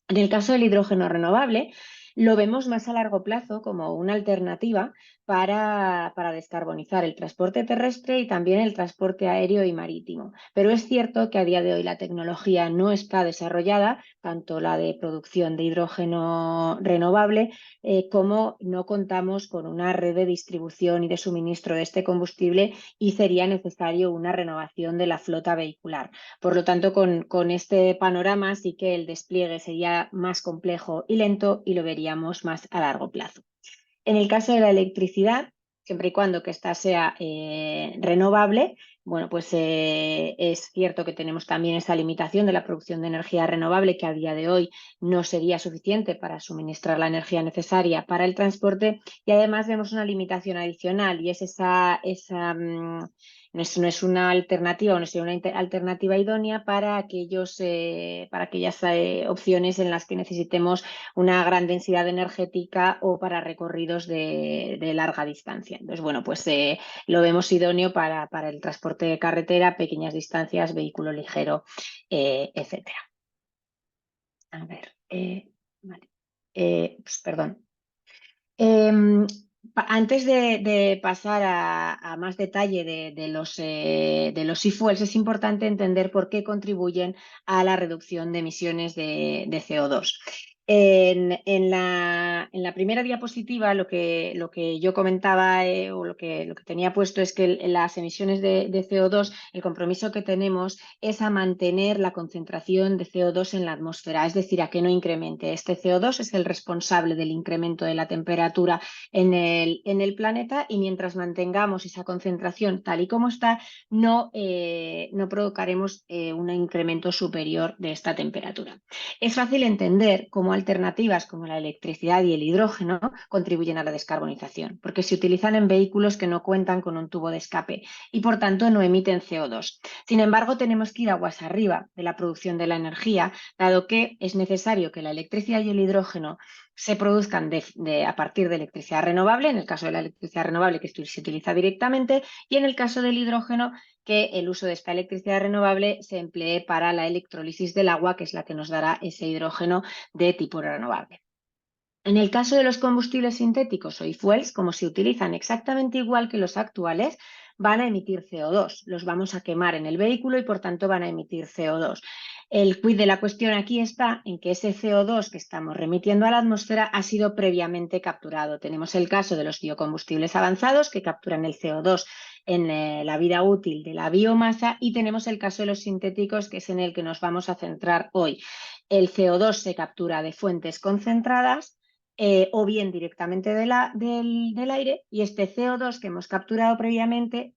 En el caso del hidrógeno renovable, lo vemos más a largo plazo como una alternativa para descarbonizar el transporte terrestre y también el transporte aéreo y marítimo. Pero es cierto que a día de hoy la tecnología no está desarrollada, tanto la de producción de hidrógeno renovable, como no contamos con una red de distribución y de suministro de este combustible y sería necesario una renovación de la flota vehicular. Por lo tanto, con este panorama sí que el despliegue sería más complejo y lento y lo veríamos más a largo plazo. En el caso de la electricidad, siempre y cuando que ésta sea renovable, bueno, pues es cierto que tenemos también esa limitación de la producción de energía renovable que a día de hoy no sería suficiente para suministrar la energía necesaria para el transporte, y además vemos una limitación adicional y es no es una alternativa o no sería una alternativa idónea para aquellas opciones en las que necesitemos una gran densidad energética o para recorridos de larga distancia. Entonces, bueno, pues lo vemos idóneo para el transporte de carretera, pequeñas distancias, vehículo ligero, etcétera. A ver, vale. Pues, perdón. Antes de pasar a más detalle de los e-fuels, es importante entender por qué contribuyen a la reducción de emisiones de CO2. En la primera diapositiva lo que yo comentaba o lo que tenía puesto es que las emisiones de CO2, el compromiso que tenemos es a mantener la concentración de CO2 en la atmósfera, es decir, a que no incremente. Este CO2 es el responsable del incremento de la temperatura en el planeta, y mientras mantengamos esa concentración tal y como está, no provocaremos un incremento superior de esta temperatura. Es fácil entender cómo alternativas como la electricidad y el hidrógeno contribuyen a la descarbonización, porque se utilizan en vehículos que no cuentan con un tubo de escape y por tanto no emiten CO2. Sin embargo, tenemos que ir aguas arriba de la producción de la energía, dado que es necesario que la electricidad y el hidrógeno se produzcan a partir de electricidad renovable, en el caso de la electricidad renovable que se utiliza directamente, y en el caso del hidrógeno que el uso de esta electricidad renovable se emplee para la electrólisis del agua, que es la que nos dará ese hidrógeno de tipo renovable. En el caso de los combustibles sintéticos o e-fuels, como se utilizan exactamente igual que los actuales, van a emitir CO2. Los vamos a quemar en el vehículo y por tanto van a emitir CO2. El quid de la cuestión aquí está en que ese CO2 que estamos remitiendo a la atmósfera ha sido previamente capturado. Tenemos el caso de los biocombustibles avanzados que capturan el CO2 en la vida útil de la biomasa, y tenemos el caso de los sintéticos, que es en el que nos vamos a centrar hoy. El CO2 se captura de fuentes concentradas, o bien directamente del aire, y este CO2 que hemos capturado previamente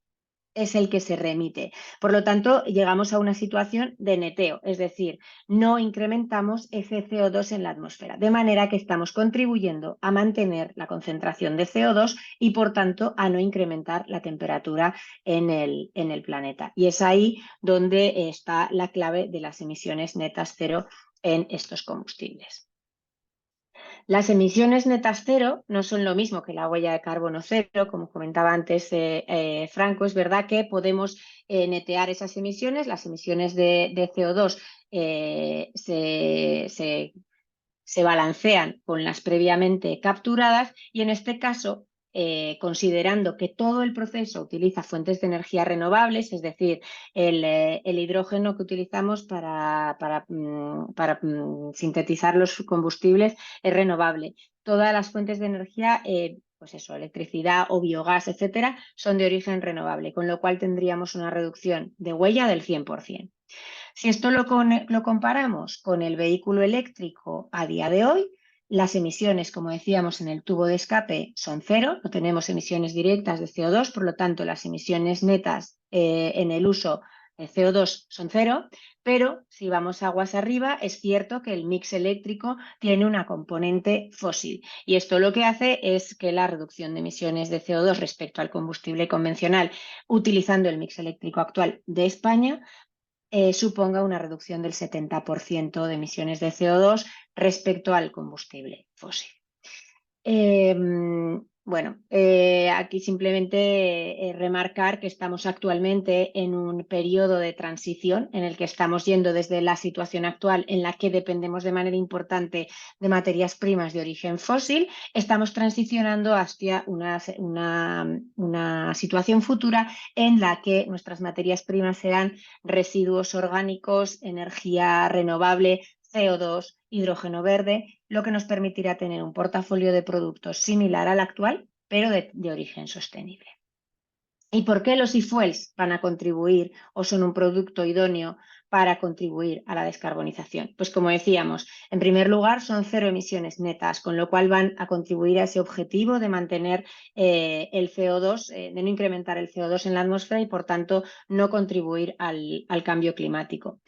es el que se remite. Por lo tanto, llegamos a una situación de neteo, es decir, no incrementamos ese CO2 en la atmósfera, de manera que estamos contribuyendo a mantener la concentración de CO2 y, por tanto, a no incrementar la temperatura en el planeta. Y es ahí donde está la clave de las emisiones netas cero en estos combustibles. Las emisiones netas cero no son lo mismo que la huella de carbono cero, como comentaba antes Franco. Es verdad que podemos netear esas emisiones. Las emisiones de CO2 se balancean con las previamente capturadas, y en este caso, considerando que todo el proceso utiliza fuentes de energía renovables, es decir, el hidrógeno que utilizamos para sintetizar los combustibles es renovable. Todas las fuentes de energía, pues eso, electricidad o biogás, etcétera, son de origen renovable, con lo cual tendríamos una reducción de huella del 100%. Si esto lo comparamos con el vehículo eléctrico a día de hoy, las emisiones, como decíamos, en el tubo de escape son cero, no tenemos emisiones directas de CO2, por lo tanto las emisiones netas en el uso de CO2 son cero, pero si vamos aguas arriba, es cierto que el mix eléctrico tiene una componente fósil, y esto lo que hace es que la reducción de emisiones de CO2 respecto al combustible convencional utilizando el mix eléctrico actual de España suponga una reducción del 70% de emisiones de CO2 respecto al combustible fósil. Bueno, aquí simplemente remarcar que estamos actualmente en un periodo de transición en el que estamos yendo desde la situación actual en la que dependemos de manera importante de materias primas de origen fósil, estamos transicionando hacia una situación futura en la que nuestras materias primas serán residuos orgánicos, energía renovable, CO2, hidrógeno verde, lo que nos permitirá tener un portafolio de productos similar al actual, pero de origen sostenible. ¿Y por qué los e-fuels van a contribuir o son un producto idóneo para contribuir a la descarbonización? Pues como decíamos, en primer lugar son cero emisiones netas, con lo cual van a contribuir a ese objetivo de mantener el CO2, de no incrementar el CO2 en la atmósfera y por tanto no contribuir al cambio climático.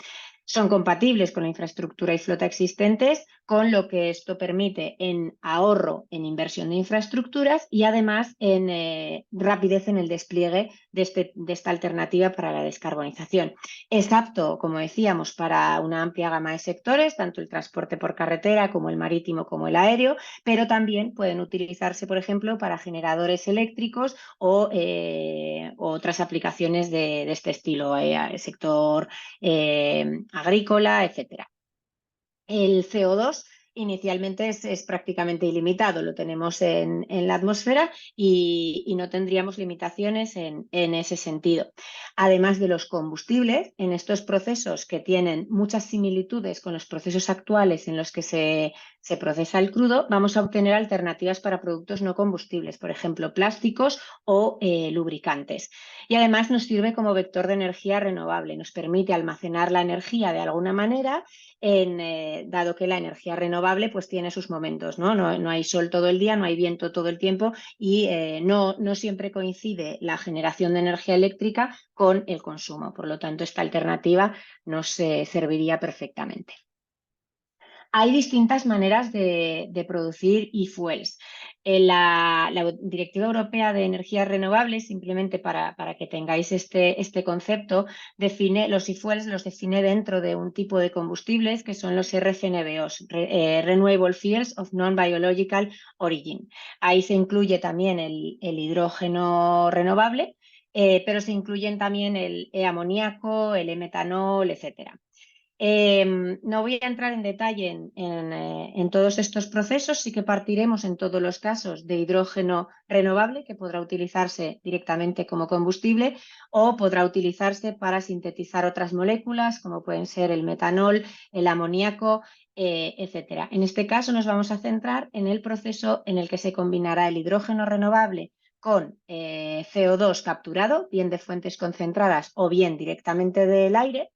Son compatibles con la infraestructura y flota existentes, con lo que esto permite en ahorro en inversión de infraestructuras y además en rapidez en el despliegue de esta alternativa para la descarbonización. Es apto, como decíamos, para una amplia gama de sectores, tanto el transporte por carretera como el marítimo como el aéreo, pero también pueden utilizarse, por ejemplo, para generadores eléctricos o otras aplicaciones de este estilo, el sector agrícola, etcétera. El CO2 inicialmente es prácticamente ilimitado, lo tenemos en la atmósfera y no tendríamos limitaciones en ese sentido. Además de los combustibles, en estos procesos que tienen muchas similitudes con los procesos actuales en los que se procesa el crudo, vamos a obtener alternativas para productos no combustibles, por ejemplo, plásticos o lubricantes. Y además nos sirve como vector de energía renovable, nos permite almacenar la energía de alguna manera, dado que la energía renovable pues tiene sus momentos, ¿no? No hay sol todo el día, no hay viento todo el tiempo y no siempre coincide la generación de energía eléctrica con el consumo. Por lo tanto, esta alternativa nos serviría perfectamente. Hay distintas maneras de producir e-fuels. La Directiva Europea de Energías Renovables, simplemente para que tengáis este concepto, define los e-fuels, los define dentro de un tipo de combustibles que son los RFNBOs, Renewable Fuels of Non-Biological Origin. Ahí se incluye también el hidrógeno renovable, pero se incluyen también el amoníaco, el metanol, etcétera. No voy a entrar en detalle en todos estos procesos, sí que partiremos en todos los casos de hidrógeno renovable que podrá utilizarse directamente como combustible o podrá utilizarse para sintetizar otras moléculas como pueden ser el metanol, el amoníaco, etcétera. En este caso nos vamos a centrar en el proceso en el que se combinará el hidrógeno renovable con CO2 capturado, bien de fuentes concentradas o bien directamente del aire.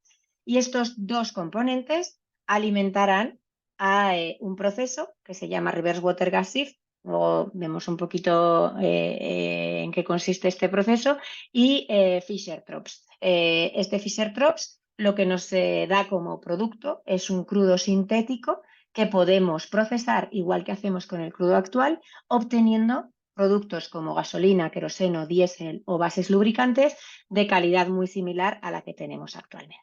Y estos dos componentes alimentarán a un proceso que se llama Reverse Water Gas Shift. Luego vemos un poquito en qué consiste este proceso. Y Fischer-Tropsch. Este Fischer-Tropsch lo que nos da como producto es un crudo sintético que podemos procesar igual que hacemos con el crudo actual, obteniendo productos como gasolina, queroseno, diésel o bases lubricantes de calidad muy similar a la que tenemos actualmente.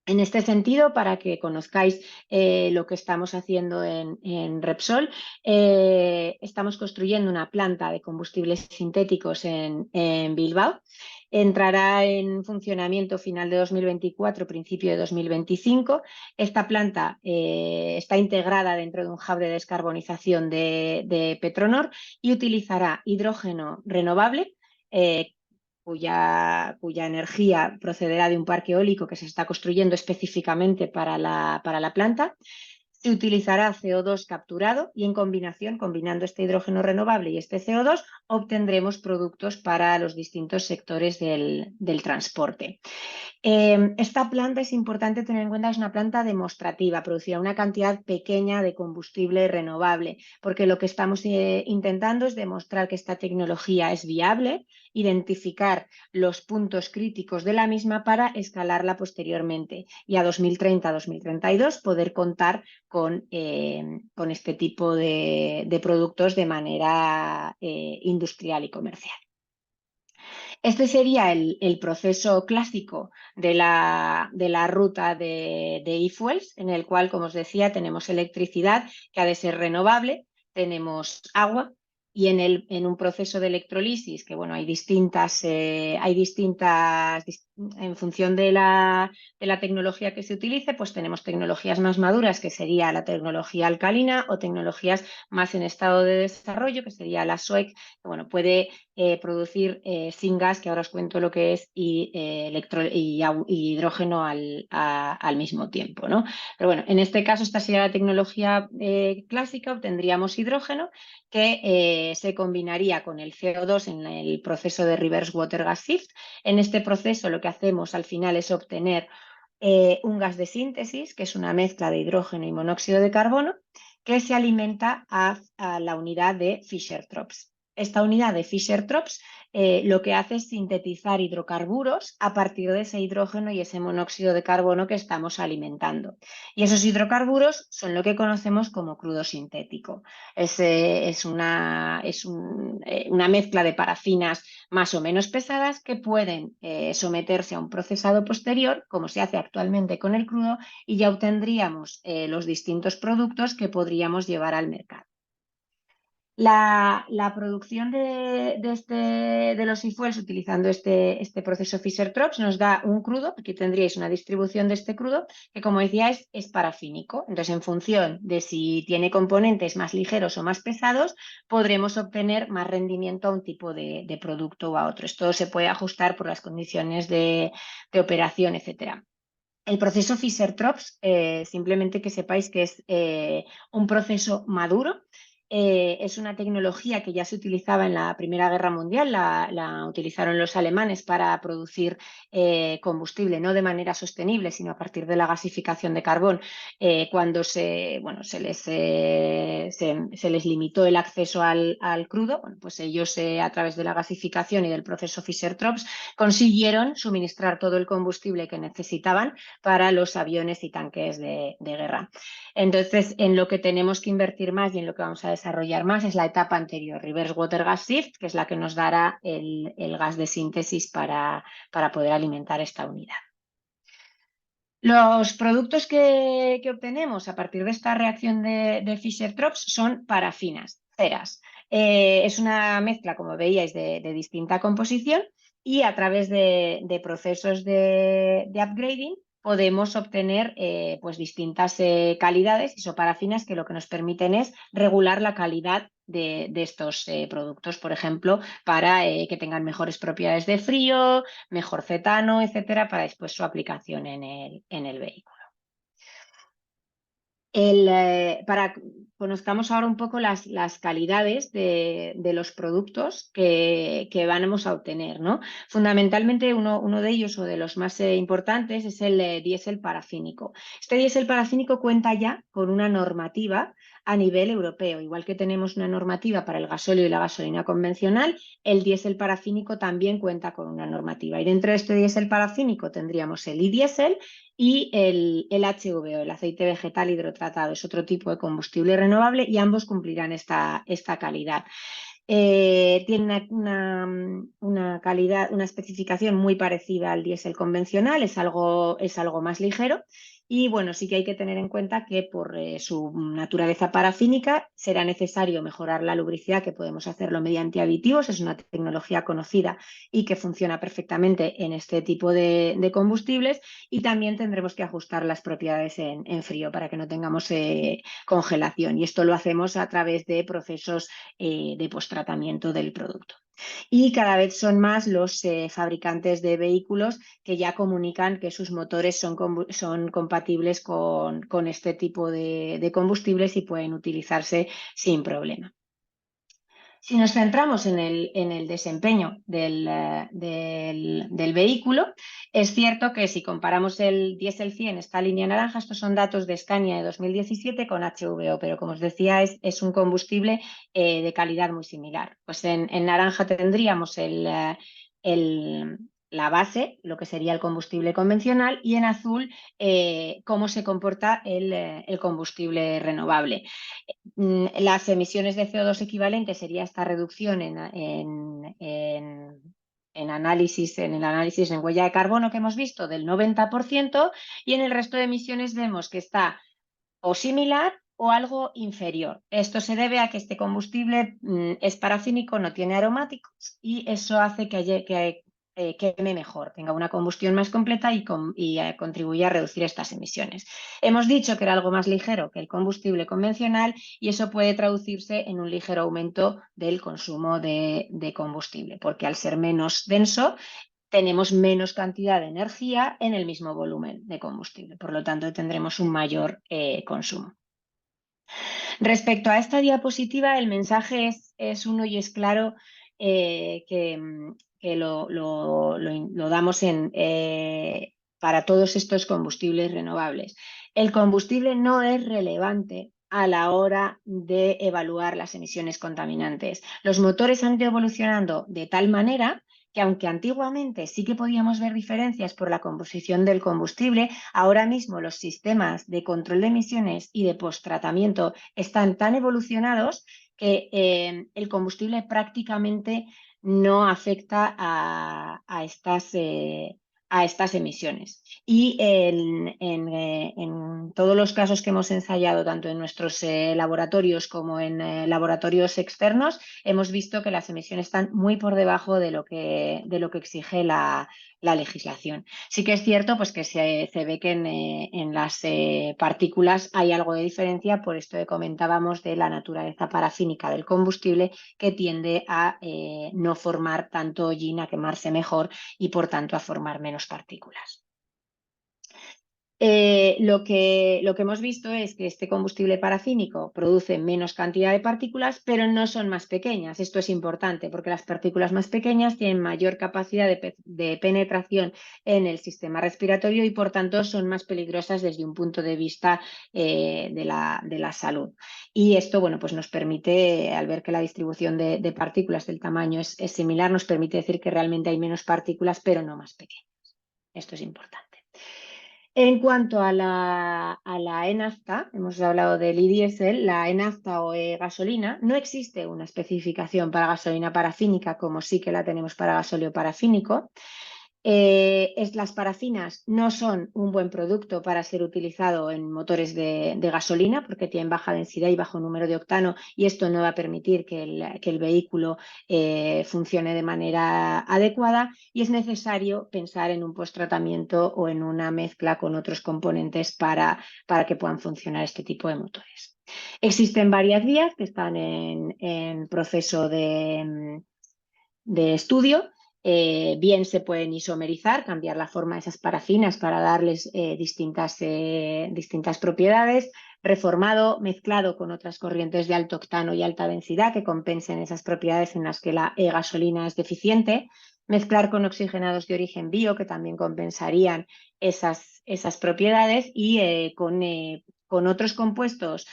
En este sentido, para que conozcáis lo que estamos haciendo en Repsol, estamos construyendo una planta de combustibles sintéticos en Bilbao. Entrará en funcionamiento final de 2024, principio de 2025. Esta planta está integrada dentro de un hub de descarbonización de Petronor y utilizará hidrógeno renovable, cuya energía procederá de un parque eólico que se está construyendo específicamente para la planta. Se utilizará CO2 capturado y en combinación, combinando este hidrógeno renovable y este CO2, obtendremos productos para los distintos sectores del transporte. Esta planta es importante tener en cuenta, es una planta demostrativa, producirá una cantidad pequeña de combustible renovable, porque lo que estamos intentando es demostrar que esta tecnología es viable, identificar los puntos críticos de la misma para escalarla posteriormente y a 2030-2032 poder contar con este tipo de productos de manera industrial y comercial. Este sería el proceso clásico de la ruta de e-fuels, en el cual, como os decía, tenemos electricidad que ha de ser renovable, tenemos agua, y en un proceso de electrolisis, que bueno, hay distintas, en función de la tecnología que se utilice, pues tenemos tecnologías más maduras, que sería la tecnología alcalina, o tecnologías más en estado de desarrollo, que sería la SOEC, que bueno, puede producir syngas, que ahora os cuento lo que es, y hidrógeno al mismo tiempo, ¿no? Pero bueno, en este caso esta sería la tecnología clásica. Obtendríamos hidrógeno que se combinaría con el CO2 en el proceso de reverse water gas shift. En este proceso lo que hacemos al final es obtener un gas de síntesis, que es una mezcla de hidrógeno y monóxido de carbono, que se alimenta a la unidad de Fischer-Tropsch. Esta unidad de Fischer-Tropsch lo que hace es sintetizar hidrocarburos a partir de ese hidrógeno y ese monóxido de carbono que estamos alimentando. Y esos hidrocarburos son lo que conocemos como crudo sintético. Es una mezcla de parafinas más o menos pesadas que pueden someterse a un procesado posterior, como se hace actualmente con el crudo, y ya obtendríamos los distintos productos que podríamos llevar al mercado. La producción de los e-fuels utilizando este proceso Fischer-Tropsch nos da un crudo. Aquí tendríais una distribución de este crudo que, como decía, es parafínico. Entonces, en función de si tiene componentes más ligeros o más pesados, podremos obtener más rendimiento a un tipo de producto o a otro. Esto se puede ajustar por las condiciones de operación, etcétera. El proceso Fischer-Tropsch, simplemente que sepáis que es un proceso maduro. Es una tecnología que ya se utilizaba en la Primera Guerra Mundial, la utilizaron los alemanes para producir combustible, no de manera sostenible, sino a partir de la gasificación de carbón, cuando se les limitó el acceso al crudo. Bueno, pues ellos, a través de la gasificación y del proceso Fischer-Tropsch, consiguieron suministrar todo el combustible que necesitaban para los aviones y tanques de guerra. Entonces, en lo que tenemos que invertir más y en lo que vamos a desarrollar más es la etapa anterior, reverse water gas shift, que es la que nos dará el gas de síntesis para poder alimentar esta unidad. Los productos que obtenemos a partir de esta reacción de Fischer-Tropsch son parafinas, ceras. Es una mezcla, como veíais, de distinta composición, y a través de procesos de upgrading podemos obtener pues distintas calidades isoparafinas, que lo que nos permiten es regular la calidad de estos productos, por ejemplo, para que tengan mejores propiedades de frío, mejor cetano, etcétera, para después su aplicación en el vehículo. Para conozcamos ahora un poco las calidades de los productos que vamos a obtener, ¿no? Fundamentalmente uno de ellos, o de los más importantes, es el diésel parafínico. Este diésel parafínico cuenta ya con una normativa a nivel europeo. Igual que tenemos una normativa para el gasóleo y la gasolina convencional, el diésel parafínico también cuenta con una normativa. Y dentro de este diésel parafínico tendríamos el idiésel y el HVO, el aceite vegetal hidrotratado. Es otro tipo de combustible renovable y ambos cumplirán esta calidad. Tiene una calidad, una especificación muy parecida al diésel convencional, es algo más ligero. Y bueno, sí que hay que tener en cuenta que por su naturaleza parafínica será necesario mejorar la lubricidad, que podemos hacerlo mediante aditivos. Es una tecnología conocida y que funciona perfectamente en este tipo de combustibles, y también tendremos que ajustar las propiedades en frío para que no tengamos congelación, y esto lo hacemos a través de procesos de posttratamiento del producto. Y cada vez son más los fabricantes de vehículos que ya comunican que sus motores son compatibles con este tipo de combustibles y pueden utilizarse sin problema. Si nos centramos en el desempeño del vehículo, es cierto que si comparamos el diésel 100, esta línea naranja, estos son datos de Scania de 2017 con HVO, pero como os decía, es un combustible de calidad muy similar. Pues en naranja tendríamos la base, lo que sería el combustible convencional, y en azul cómo se comporta el combustible renovable. Las emisiones de CO2 equivalentes sería esta reducción en el análisis en huella de carbono que hemos visto del 90%, y en el resto de emisiones vemos que está o similar o algo inferior. Esto se debe a que este combustible es parafínico, no tiene aromáticos y eso hace que queme mejor, tenga una combustión más completa y contribuya a reducir estas emisiones. Hemos dicho que era algo más ligero que el combustible convencional y eso puede traducirse en un ligero aumento del consumo de combustible, porque al ser menos denso tenemos menos cantidad de energía en el mismo volumen de combustible, por lo tanto tendremos un mayor consumo. Respecto a esta diapositiva, el mensaje es uno y es claro, que lo damos para todos estos combustibles renovables. El combustible no es relevante a la hora de evaluar las emisiones contaminantes. Los motores han ido evolucionando de tal manera que aunque antiguamente sí que podíamos ver diferencias por la composición del combustible, ahora mismo los sistemas de control de emisiones y de posttratamiento están tan evolucionados que el combustible prácticamente no afecta a estas emisiones. Y en todos los casos que hemos ensayado, tanto en nuestros laboratorios como en laboratorios externos, hemos visto que las emisiones están muy por debajo de lo que exige la legislación. Sí que es cierto pues, que se ve que en las partículas hay algo de diferencia, por esto que comentábamos de la naturaleza parafínica del combustible, que tiende a no formar tanto hollín, a quemarse mejor y por tanto a formar menos partículas. Lo que hemos visto es que este combustible parafínico produce menos cantidad de partículas, pero no son más pequeñas. Esto es importante porque las partículas más pequeñas tienen mayor capacidad de penetración en el sistema respiratorio y por tanto son más peligrosas desde un punto de vista de la salud. Y esto, bueno, pues nos permite, al ver que la distribución de partículas del tamaño es similar, nos permite decir que realmente hay menos partículas, pero no más pequeñas. Esto es importante. En cuanto a la e-nafta, hemos hablado del e-diesel, la e-nafta o gasolina, no existe una especificación para gasolina parafínica como sí que la tenemos para gasóleo parafínico. Las parafinas no son un buen producto para ser utilizado en motores de gasolina porque tienen baja densidad y bajo número de octano y esto no va a permitir que el vehículo funcione de manera adecuada y es necesario pensar en un posttratamiento o en una mezcla con otros componentes para que puedan funcionar este tipo de motores. Existen varias vías que están en proceso de estudio. Bien se pueden isomerizar, cambiar la forma de esas parafinas para darles distintas propiedades, reformado, mezclado con otras corrientes de alto octano y alta densidad que compensen esas propiedades en las que la gasolina es deficiente, mezclar con oxigenados de origen bio que también compensarían esas propiedades y con otros compuestos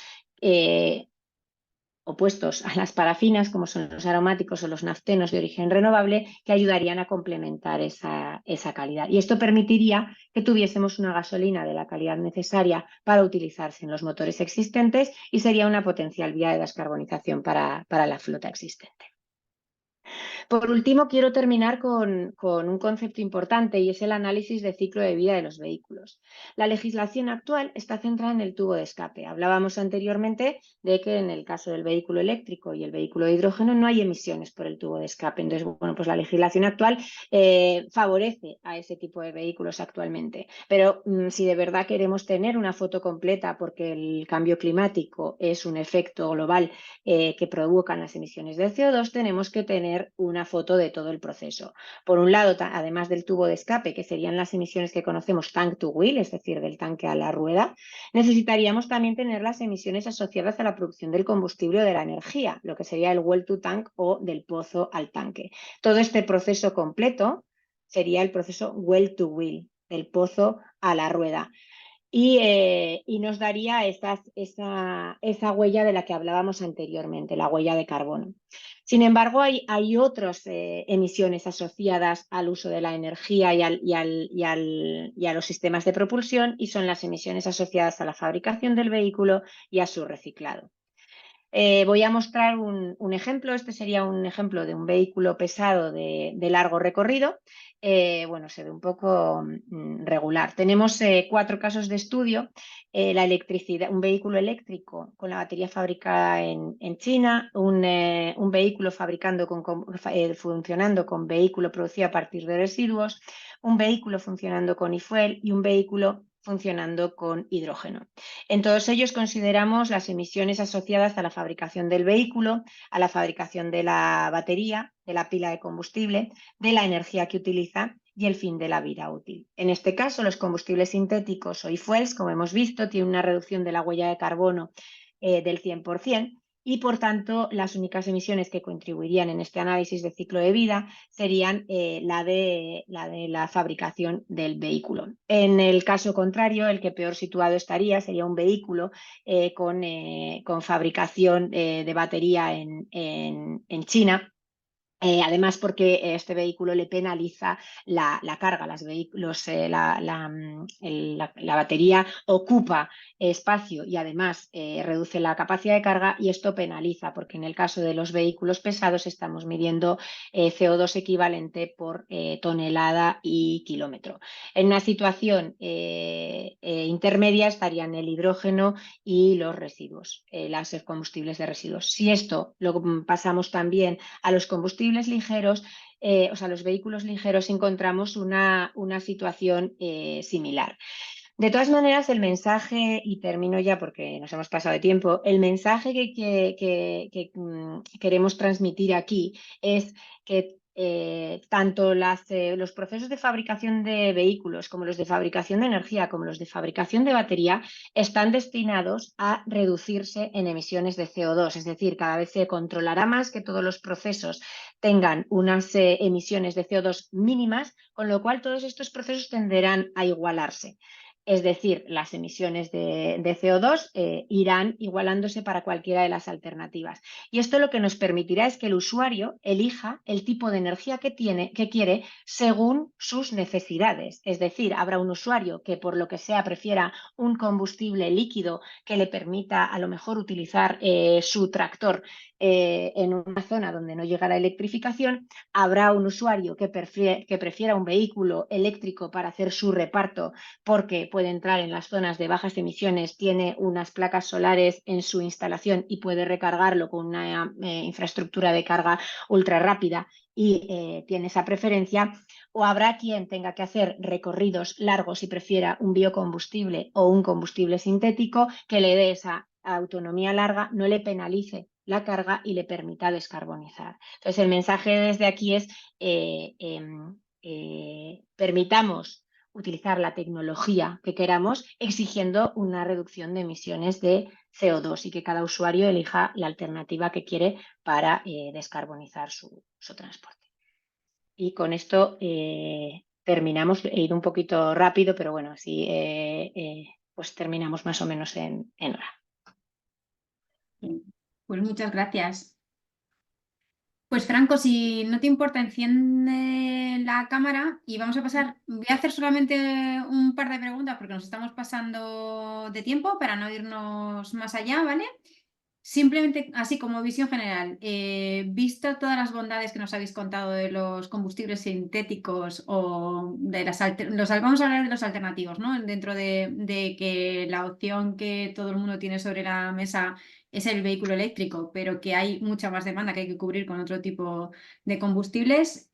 opuestos a las parafinas, como son los aromáticos o los naftenos de origen renovable, que ayudarían a complementar esa calidad. Y esto permitiría que tuviésemos una gasolina de la calidad necesaria para utilizarse en los motores existentes y sería una potencial vía de descarbonización para la flota existente. Por último, quiero terminar con un concepto importante y es el análisis de ciclo de vida de los vehículos. La legislación actual está centrada en el tubo de escape. Hablábamos anteriormente de que en el caso del vehículo eléctrico y el vehículo de hidrógeno no hay emisiones por el tubo de escape. Entonces, bueno, pues la legislación actual favorece a ese tipo de vehículos actualmente. Pero si de verdad queremos tener una foto completa porque el cambio climático es un efecto global que provocan las emisiones de CO2, tenemos que tener una foto de todo el proceso. Por un lado, además del tubo de escape, que serían las emisiones que conocemos tank to wheel, es decir, del tanque a la rueda, necesitaríamos también tener las emisiones asociadas a la producción del combustible o de la energía, lo que sería el well to tank o del pozo al tanque. Todo este proceso completo sería el proceso well to wheel, del pozo a la rueda. Y nos daría esa huella de la que hablábamos anteriormente, la huella de carbono. Sin embargo, hay otras emisiones asociadas al uso de la energía y a los sistemas de propulsión y son las emisiones asociadas a la fabricación del vehículo y a su reciclado. Voy a mostrar un ejemplo. Este sería un ejemplo de un vehículo pesado de largo recorrido. Bueno, se ve un poco regular. Tenemos 4 casos de estudio. La electricidad, un vehículo eléctrico con la batería fabricada en China, un vehículo funcionando con vehículo producido a partir de residuos, un vehículo funcionando con e-fuel y un vehículo funcionando con hidrógeno. En todos ellos consideramos las emisiones asociadas a la fabricación del vehículo, a la fabricación de la batería, de la pila de combustible, de la energía que utiliza y el fin de la vida útil. En este caso, los combustibles sintéticos o e-fuels, como hemos visto, tienen una reducción de la huella de carbono del 100%, y por tanto las únicas emisiones que contribuirían en este análisis de ciclo de vida serían la de la fabricación del vehículo. En el caso contrario, el que peor situado estaría sería un vehículo con fabricación de batería en China. Además, porque este vehículo le penaliza la carga. La batería ocupa espacio y además reduce la capacidad de carga, y esto penaliza, porque en el caso de los vehículos pesados estamos midiendo CO2 equivalente por tonelada y kilómetro. En una situación intermedia estarían el hidrógeno y los residuos, los combustibles de residuos. Si esto lo pasamos también a los combustibles ligeros, o sea, los vehículos ligeros, encontramos una situación similar. De todas maneras, el mensaje, y termino ya porque nos hemos pasado de tiempo, el mensaje que queremos transmitir aquí es que tanto los procesos de fabricación de vehículos como los de fabricación de energía, como los de fabricación de batería, están destinados a reducirse en emisiones de CO2. Es decir, cada vez se controlará más que todos los procesos tengan unas emisiones de CO2 mínimas, con lo cual todos estos procesos tenderán a igualarse. Es decir, las emisiones de CO2 irán igualándose para cualquiera de las alternativas. Y esto lo que nos permitirá es que el usuario elija el tipo de energía que quiere según sus necesidades. Es decir, habrá un usuario que por lo que sea prefiera un combustible líquido que le permita a lo mejor utilizar su tractor en una zona donde no llega la electrificación. Habrá un usuario que prefiera un vehículo eléctrico para hacer su reparto, porque puede entrar en las zonas de bajas emisiones, tiene unas placas solares en su instalación y puede recargarlo con una infraestructura de carga ultra rápida y tiene esa preferencia. O habrá quien tenga que hacer recorridos largos y prefiera un biocombustible o un combustible sintético que le dé esa autonomía larga, no le penalice la carga y le permita descarbonizar. Entonces, el mensaje desde aquí es permitamos utilizar la tecnología que queramos, exigiendo una reducción de emisiones de CO2, y que cada usuario elija la alternativa que quiere para descarbonizar su transporte. Y con esto terminamos. He ido un poquito rápido, pero bueno, así pues terminamos más o menos en hora. Pues muchas gracias. Pues Franco, si no te importa, enciende la cámara y vamos a pasar. Voy a hacer solamente un par de preguntas porque nos estamos pasando de tiempo para no irnos más allá, ¿vale? Simplemente así como visión general, visto todas las bondades que nos habéis contado de los combustibles sintéticos o de vamos a hablar de los alternativos, ¿no? Dentro de que la opción que todo el mundo tiene sobre la mesa es el vehículo eléctrico, pero que hay mucha más demanda que hay que cubrir con otro tipo de combustibles.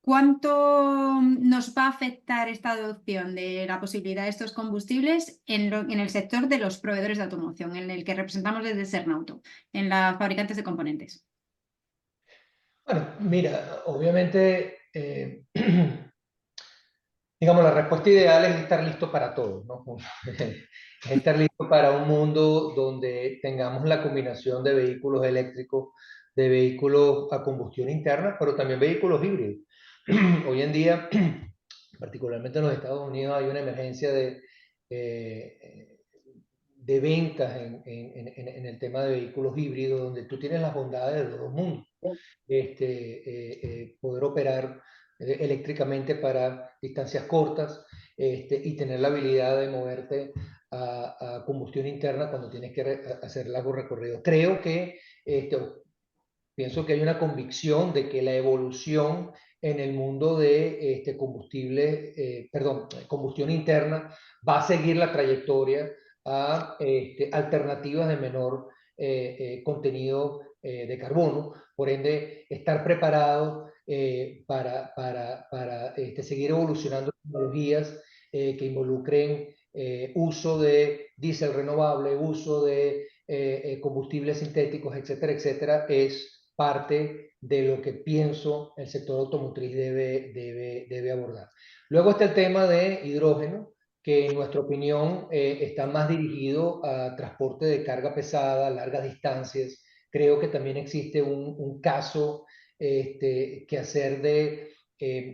¿Cuánto nos va a afectar esta adopción de la posibilidad de estos combustibles en el sector de los proveedores de automoción, en el que representamos desde Cernauto, en las fabricantes de componentes? Bueno, mira, obviamente, digamos, la respuesta ideal es estar listo para todo, ¿no? Es estar listo para un mundo donde tengamos la combinación de vehículos eléctricos, de vehículos a combustión interna, pero también vehículos híbridos. Hoy en día, particularmente en los Estados Unidos, hay una emergencia de ventas en el tema de vehículos híbridos, donde tú tienes las bondades de los dos mundos. Poder operar eléctricamente para distancias cortas y tener la habilidad de moverte a combustión interna cuando tienes que hacer largo recorrido. Creo que, pienso que hay una convicción de que la evolución en el mundo de combustión interna va a seguir la trayectoria a alternativas de menor contenido de carbono. Por ende, estar preparado para seguir evolucionando tecnologías que involucren uso de diésel renovable, uso de combustibles sintéticos, etcétera, etcétera, es parte de lo que pienso el sector automotriz debe abordar. Luego está el tema de hidrógeno, que en nuestra opinión está más dirigido a transporte de carga pesada, largas distancias. Creo que también existe un caso que hacer de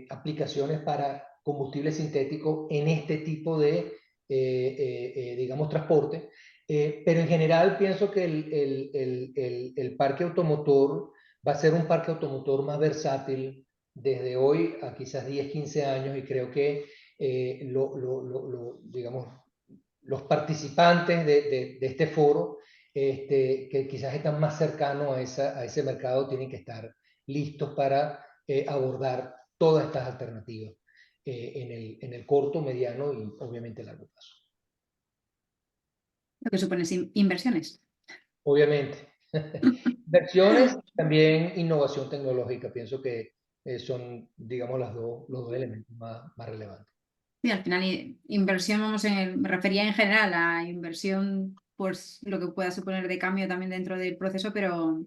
aplicaciones para combustible sintético en este tipo de, digamos, transporte. Pero en general pienso que el parque automotor va a ser un parque automotor más versátil desde hoy a quizás 10, 15 años, y creo que digamos, los participantes de este foro, que quizás están más cercanos a ese mercado, tienen que estar listos para abordar todas estas alternativas en el corto, mediano y obviamente largo plazo. Lo que supone inversiones. Obviamente. Inversiones, también innovación tecnológica. Pienso que son, digamos, los dos elementos más relevantes. Sí, al final inversión, me refería en general a inversión, pues lo que pueda suponer de cambio también dentro del proceso, pero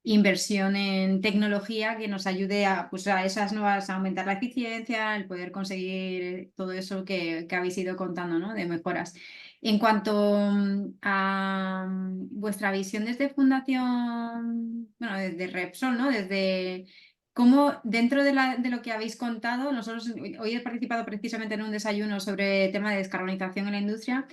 inversión en tecnología que nos ayude pues, a esas nuevas, a aumentar la eficiencia, el poder conseguir todo eso que habéis ido contando, ¿no? De mejoras. En cuanto a vuestra visión desde Fundación, bueno, desde Repsol, ¿no? Desde cómo dentro de lo que habéis contado, nosotros hoy he participado precisamente en un desayuno sobre el tema de descarbonización en la industria.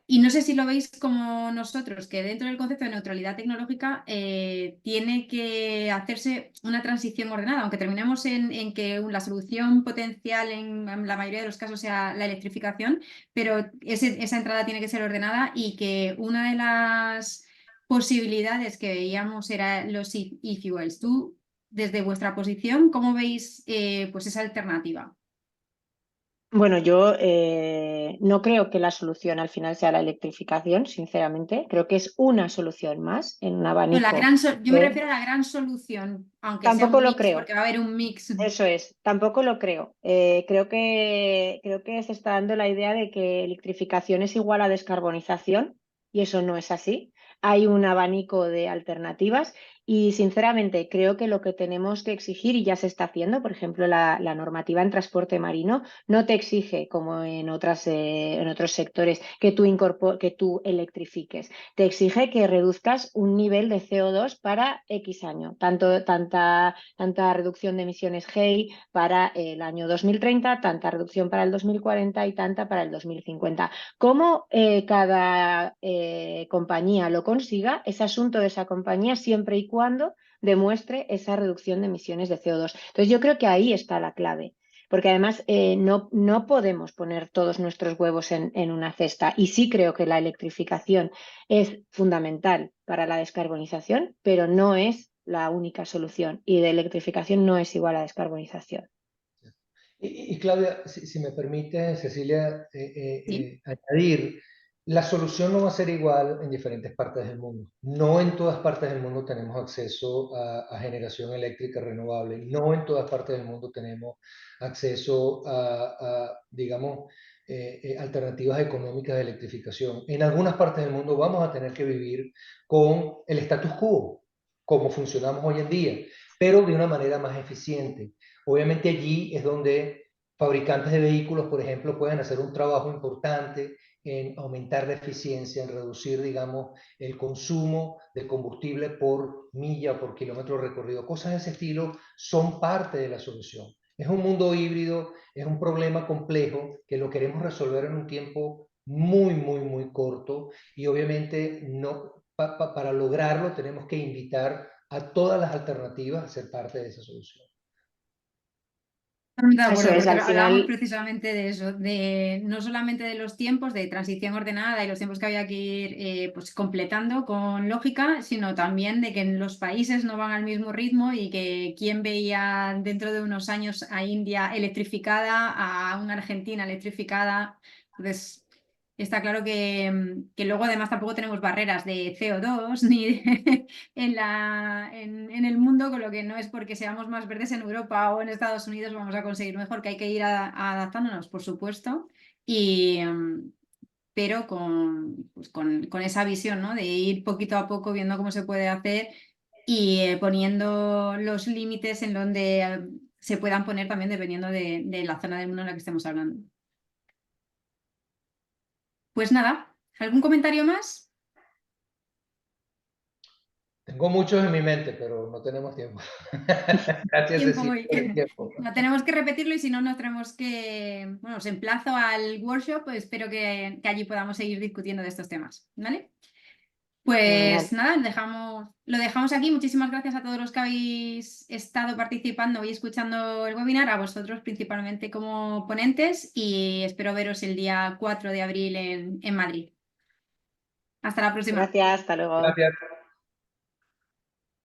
Y no sé si lo veis como nosotros, que dentro del concepto de neutralidad tecnológica tiene que hacerse una transición ordenada, aunque terminemos en que la solución potencial en la mayoría de los casos sea la electrificación, pero esa entrada tiene que ser ordenada y que una de las posibilidades que veíamos era los e-fuels. Tú, desde vuestra posición, ¿cómo veis pues esa alternativa? Bueno, yo no creo que la solución al final sea la electrificación, sinceramente. Creo que es una solución más en un No, abanico. yo me refiero a la gran solución, aunque sea Tampoco un lo mix, creo. porque va a haber un mix. Eso es, tampoco lo creo. Creo que se está dando la idea de que electrificación es igual a descarbonización y eso no es así. Hay un abanico de alternativas y sinceramente creo que lo que tenemos que exigir, y ya se está haciendo, por ejemplo, la normativa en transporte marino no te exige, como en otros sectores, que tú electrifiques. Te exige que reduzcas un nivel de CO2 para X año, tanta reducción de emisiones GEI para el año 2030, tanta reducción para el 2040 y tanta para el 2050. Cómo cada compañía lo consiga es asunto de esa compañía siempre y cuando demuestre esa reducción de emisiones de CO2. Entonces yo creo que ahí está la clave. Porque además no podemos poner todos nuestros huevos en una cesta. Y sí creo que la electrificación es fundamental para la descarbonización, pero no es la única solución. Y de electrificación no es igual a descarbonización. Y Claudia, si me permite, Cecilia, ¿Sí? añadir, la solución no va a ser igual en diferentes partes del mundo. No en todas partes del mundo tenemos acceso a generación eléctrica renovable. No en todas partes del mundo tenemos acceso digamos, alternativas económicas de electrificación. En algunas partes del mundo vamos a tener que vivir con el status quo, como funcionamos hoy en día, pero de una manera más eficiente. Obviamente allí es donde fabricantes de vehículos, por ejemplo, pueden hacer un trabajo importante en aumentar la eficiencia, en reducir, digamos, el consumo de combustible por milla o por kilómetro recorrido. Cosas de ese estilo son parte de la solución. Es un mundo híbrido, es un problema complejo que lo queremos resolver en un tiempo muy corto, y obviamente para lograrlo tenemos que invitar a todas las alternativas a ser parte de esa solución. Totalmente de Eso acuerdo, es, porque al hablábamos final, precisamente de eso, de no solamente de los tiempos de transición ordenada y los tiempos que había que ir pues completando con lógica, sino también de que los países no van al mismo ritmo y que quién veía dentro de unos años a India electrificada, a una Argentina electrificada. Entonces, está claro que luego además tampoco tenemos barreras de CO2 ni en el mundo, con lo que no es porque seamos más verdes en Europa o en Estados Unidos vamos a conseguir mejor, que hay que ir adaptándonos, por supuesto, y, pero pues con esa visión, ¿no? De ir poquito a poco viendo cómo se puede hacer y poniendo los límites en donde se puedan poner también dependiendo de la zona del mundo en la que estemos hablando. Pues nada, ¿algún comentario más? Tengo muchos en mi mente, pero no tenemos tiempo. Gracias, Tiempo Cecilia, hoy. por el tiempo. No, tenemos que repetirlo y si no, nos tenemos que. Bueno, os emplazo al workshop, pues espero que allí podamos seguir discutiendo de estos temas, ¿vale? Pues fenomenal. nada, lo dejamos aquí. Muchísimas gracias a todos los que habéis estado participando y escuchando el webinar, a vosotros principalmente como ponentes y espero veros el día 4 de abril en Madrid. Hasta la próxima. Gracias, hasta luego. Gracias.